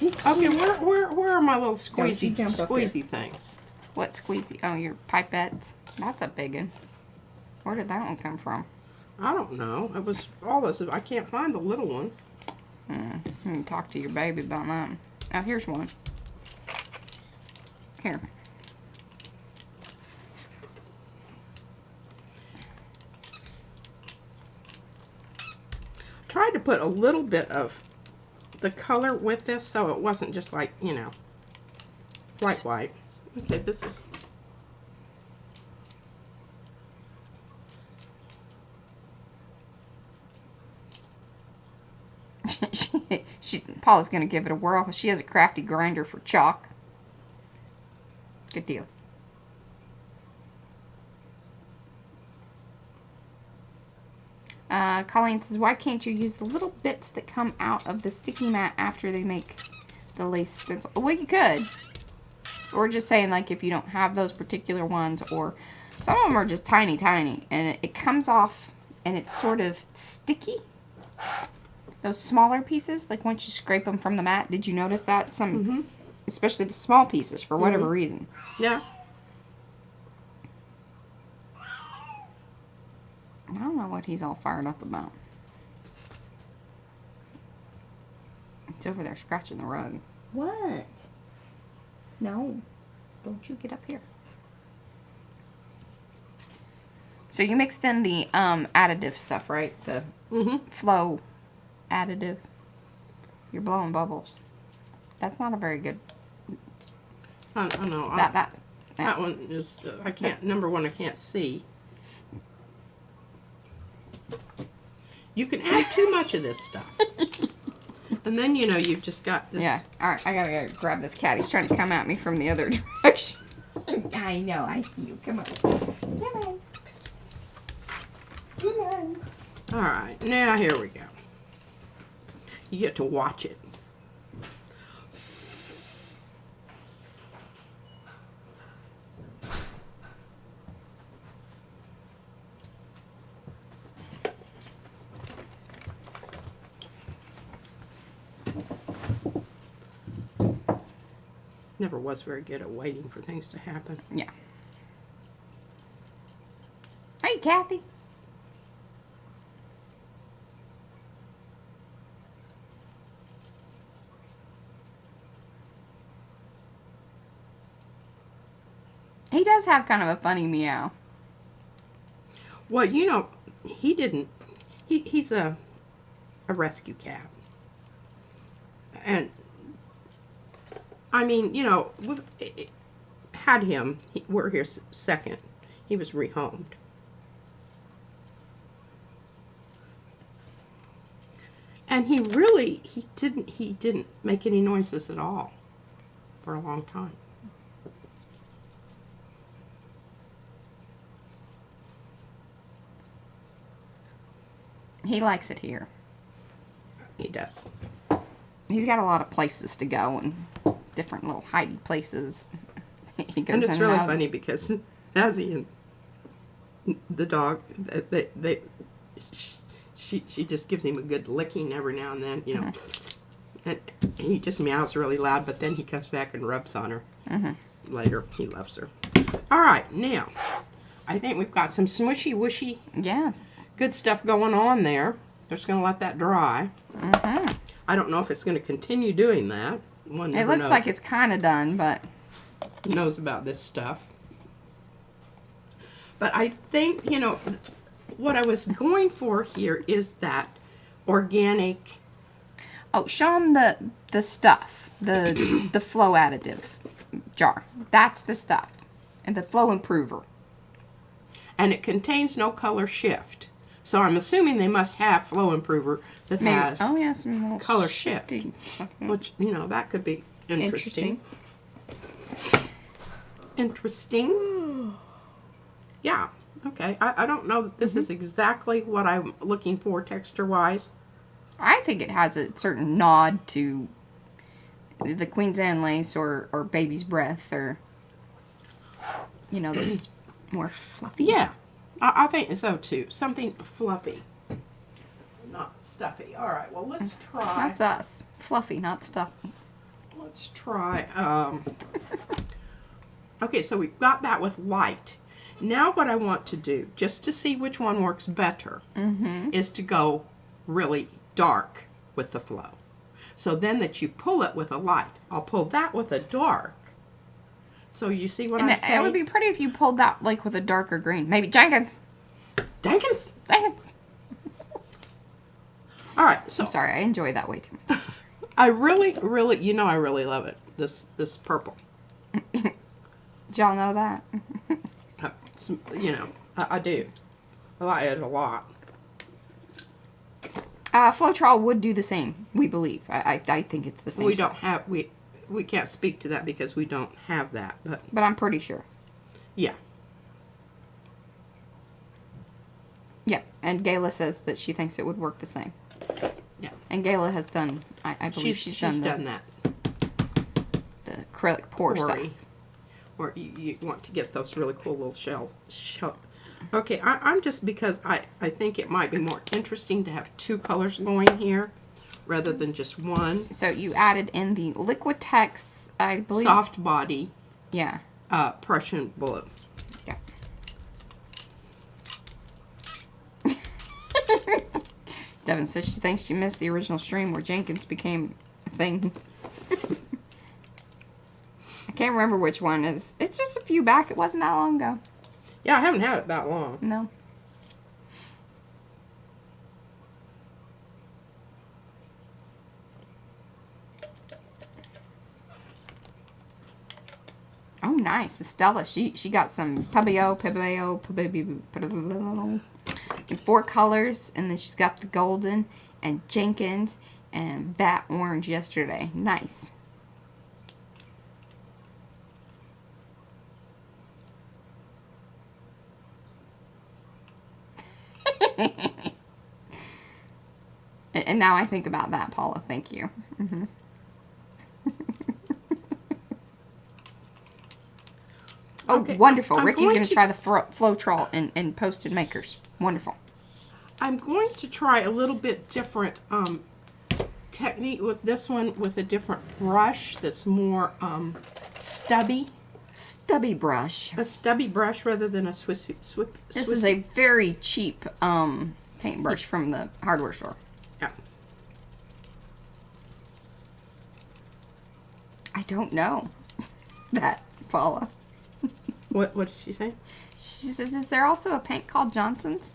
Okay, where are my little she jumped up squeezy things? What squeezy? Oh, your pipettes. That's a big one. Where did that one come from? I don't know. It was all this. I can't find the little ones. You can talk to your baby about that. Oh, here's one. Here. Tried to put a little bit of the color with this so it wasn't just like, white. Okay, this is... Paula's going to give it a whirl. She has a crafty grinder for chalk. Good deal. Colleen says, why can't you use the little bits that come out of the sticky mat after they make the lace stencil? Well, you could. Or just saying, like, if you don't have those particular ones, or some of them are just tiny, and it comes off, and it's sort of sticky. Those smaller pieces, like once you scrape them from the mat, did you notice that? Especially the small pieces, for whatever reason. Yeah. I don't know what he's all fired up about. He's over there scratching the rug. What? No. Don't you get up here. So you mixed in the additive stuff, right? The flow additive. You're blowing bubbles. That's not a very good... I know. That one is... I can't... Number one, I can't see. You can add too much of this stuff. And then, you've just got this... Yeah. All right, I gotta grab this cat. He's trying to come at me from the other direction. I know, I see you. Come on. Come on. Come on. All right, now here we go. You get to watch it. Never was very good at waiting for things to happen. Yeah. Hey, Kathy. He does have kind of a funny meow. Well, he didn't. He's a rescue cat. And, I mean, we had him. We're here second. He was rehomed. And he didn't make any noises at all for a long time. He likes it here. He does. He's got a lot of places to go and different little hidey places. He goes and it's in really and out. funny because Azzy and the dog, she just gives him a good licking every now and then, And he just meows really loud, but then he comes back and rubs on her later. He loves her. All right, now, I think we've got some smushy, whooshy, Yes. good stuff going on there. We're just going to let that dry. I don't know if it's going to continue doing that. One It never looks knows. like it's kind of done, but... Knows about this stuff. But I think, what I was going for here is that organic... Oh, show them the stuff. The flow additive jar. That's the stuff. And the flow improver. And it contains no color shift. So I'm assuming they must have flow improver that has some little color shift. shifty. Which, that could be interesting. Interesting. Yeah. Okay. I don't know that this is exactly what I'm looking for texture-wise. I think it has a certain nod to the Queen's Anne lace or Baby's Breath or, those more fluffy. Yeah. I think so, too. Something fluffy. Not stuffy. All right. Well, let's try. That's us. Fluffy, not stuffy. let's try, okay, so we've got that with light. Now what I want to do, just to see which one works better, is to go really dark with the flow. So then that you pull it with a light. I'll pull that with a dark. So you see what I'm saying? It would be pretty if you pulled that like with a darker green. Maybe Jenkins. Jenkins? Jenkins. All right, so I'm sorry, I enjoy that way too much. I really, you know I really love it, this purple. Did y'all know that? You know, I do. I like it a lot. Floral would do the same, we believe. I think it's the same. We don't have, we can't speak to that because we don't have that, but I'm pretty sure. Yeah. Yeah, and Gayla says that she thinks it would work the same. Yeah. And Gayla has done, I believe she's done that. The acrylic pour stuff. Or you want to get those really cool little shells. Okay, I'm just, because I think it might be more interesting to have two colors going here rather than just one. So you added in the Liquitex, I believe. Soft body. Yeah. Prussian blue. Yeah. Devin says she thinks she missed the original stream where Jenkins became a thing. I can't remember which one is. It's just a few back. It wasn't that long ago. Yeah, I haven't had it that long. No. Oh, nice. Estella, she got some Pabio, in 4 colors, and then she's got the golden and Jenkins and bat orange yesterday. Nice. And now I think about that, Paula. Thank you. Oh, okay. Wonderful. Ricky's going to try the Floral and Posted Makers. Wonderful. I'm going to try a little bit different technique with this one, with a different brush that's more stubby. Stubby brush. A stubby brush rather than a Swiss. This is a very cheap paintbrush from the hardware store. Yeah. I don't know that, Paula. What did she say? She says, is there also a paint called Johnson's?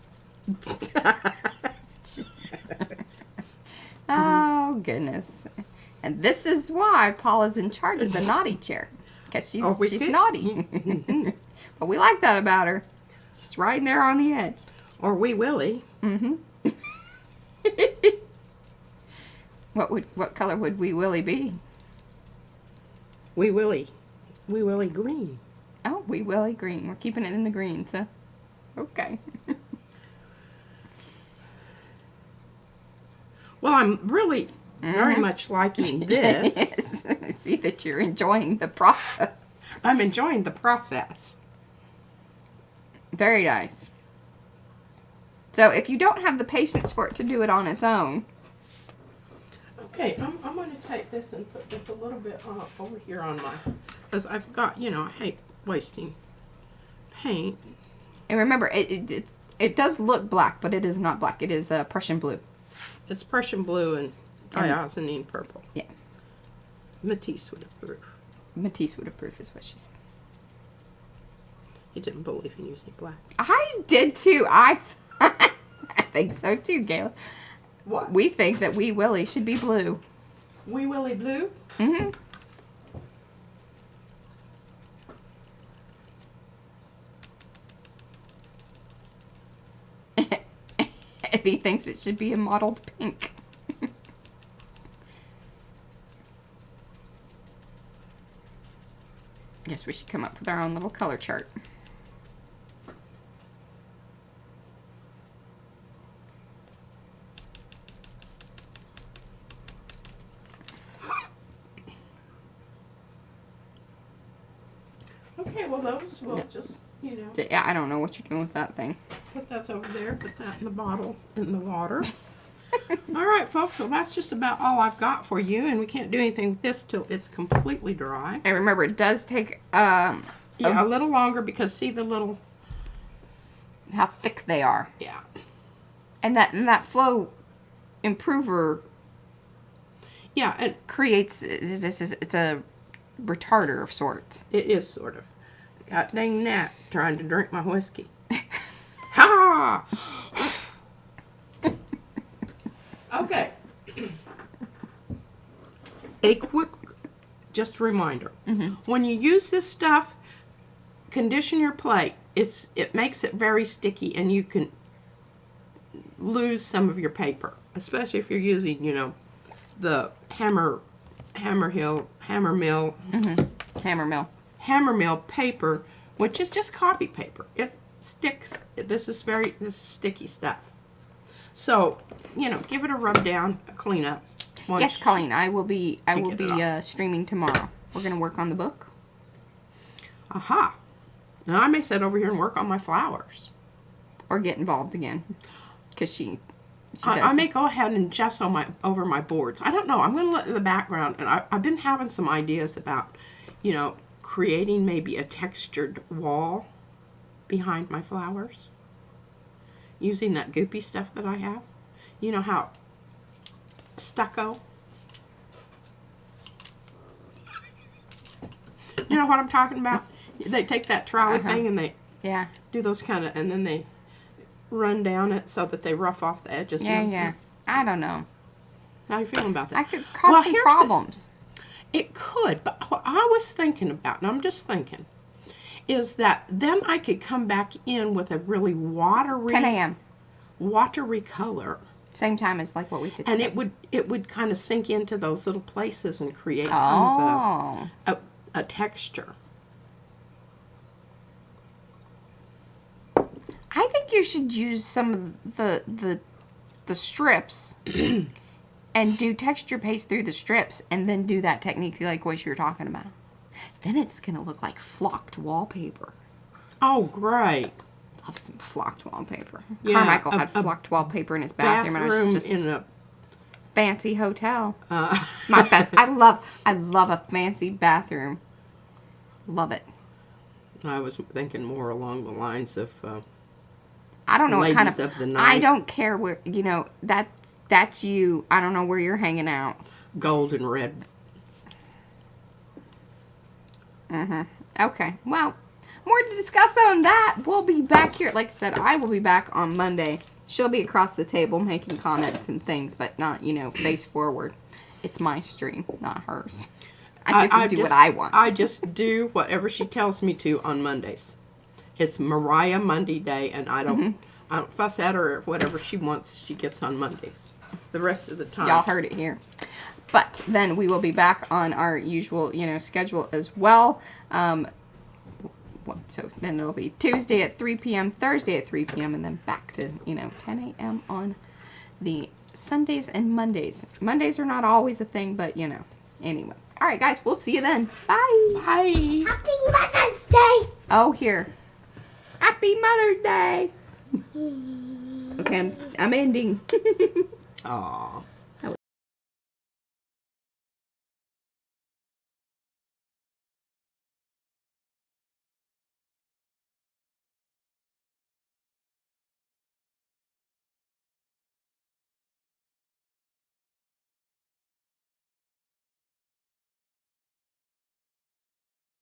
Oh, goodness. And this is why Paula's in charge of the naughty chair. Because she's naughty. But we like that about her. She's right there on the edge. Or Wee Willie. Mm-hmm. What color would Wee Willie be? Wee Willie green. Oh, Wee Willie green. We're keeping it in the green, so okay. Well, I'm really very much liking this. Yes. I see that you're enjoying the process. I'm enjoying the process. Very nice. So if you don't have the patience for it to do it on its own. Okay, I'm going to take this and put this a little bit over here on my, because I've got, you know, I hate wasting paint. And remember, it does look black, but it is not black. It is Prussian blue. It's Prussian blue and diazonine purple. Yeah. Matisse would approve. Matisse would approve is what she said. You didn't believe in using black. I did too. I think so too, Gail. What? We think that Wee Willie should be blue. Wee Willie blue? Mm-hmm. If he thinks it should be a mottled pink. Guess we should come up with our own little color chart. Okay, well those will just, you know. Yeah, I don't know what you're doing with that thing. Put that over there, put that in the bottle, in the water. All right, folks. Well, that's just about all I've got for you, and we can't do anything with this till it's completely dry. And remember, it does take Yeah, a little longer because see the little. How thick they are. Yeah. And that flow improver. Yeah, and creates it's a retarder of sorts. it is sort of. God dang gnat trying to drink my whiskey. Ha! Okay. A quick, just reminder. When you use this stuff, condition your plate. It makes it very sticky, and you can lose some of your paper, especially if you're using, the hammer mill paper, which is just copy paper. It sticks. This is sticky stuff. So, give it a rub down, a clean up. Yes, Colleen, I will be streaming tomorrow. We're going to work on the book. Aha. Now I may sit over here and work on my flowers. Or get involved again. Because she I may go ahead and gesso over my boards. I don't know. I'm going to look in the background, and I've been having some ideas about, creating maybe a textured wall behind my flowers. Using that goopy stuff that I have. You know how stucco. You know what I'm talking about? They take that trolley thing and they do those kind of, and then they run down it so that they rough off the edges. Yeah. I don't know. How are you feeling about that? I could cause some problems. It could, but what I was thinking about, and I'm just thinking, is that then I could come back in with a really watery 10 a.m. watery color. Same time as like what we did And today. it would kind of sink into those little places and create kind of a texture. I think you should use some of the strips and do texture paste through the strips and then do that technique like what you were talking about. Then it's going to look like flocked wallpaper. Oh, great. Love some flocked wallpaper. Yeah, Carmichael had flocked wallpaper in his bathroom, and I was just in a fancy hotel. I love a fancy bathroom. Love it. I was thinking more along the lines of I don't know what kind Ladies of the Night. I don't care where that's you. I don't know where you're hanging out. Gold and red. Okay. Well, more to discuss on that. We'll be back here. Like I said, I will be back on Monday. She'll be across the table making comments and things, but not, face forward. It's my stream, not hers. I get to do what I want. I just do whatever she tells me to on Mondays. It's Mariah Monday Day, and I don't fuss at her or whatever she wants. She gets on Mondays. The rest of the time, Y'all heard it here. But then we will be back on our usual, schedule as well. So then it'll be Tuesday at 3 p.m., Thursday at 3 p.m., and then back to, 10 a.m. on the Sundays and Mondays. Mondays are not always a thing, but, anyway. All right, guys, we'll see you then. Bye. Bye. Happy Mother's Day! Oh, here. Happy Mother's Day. Okay, I'm ending. Aw.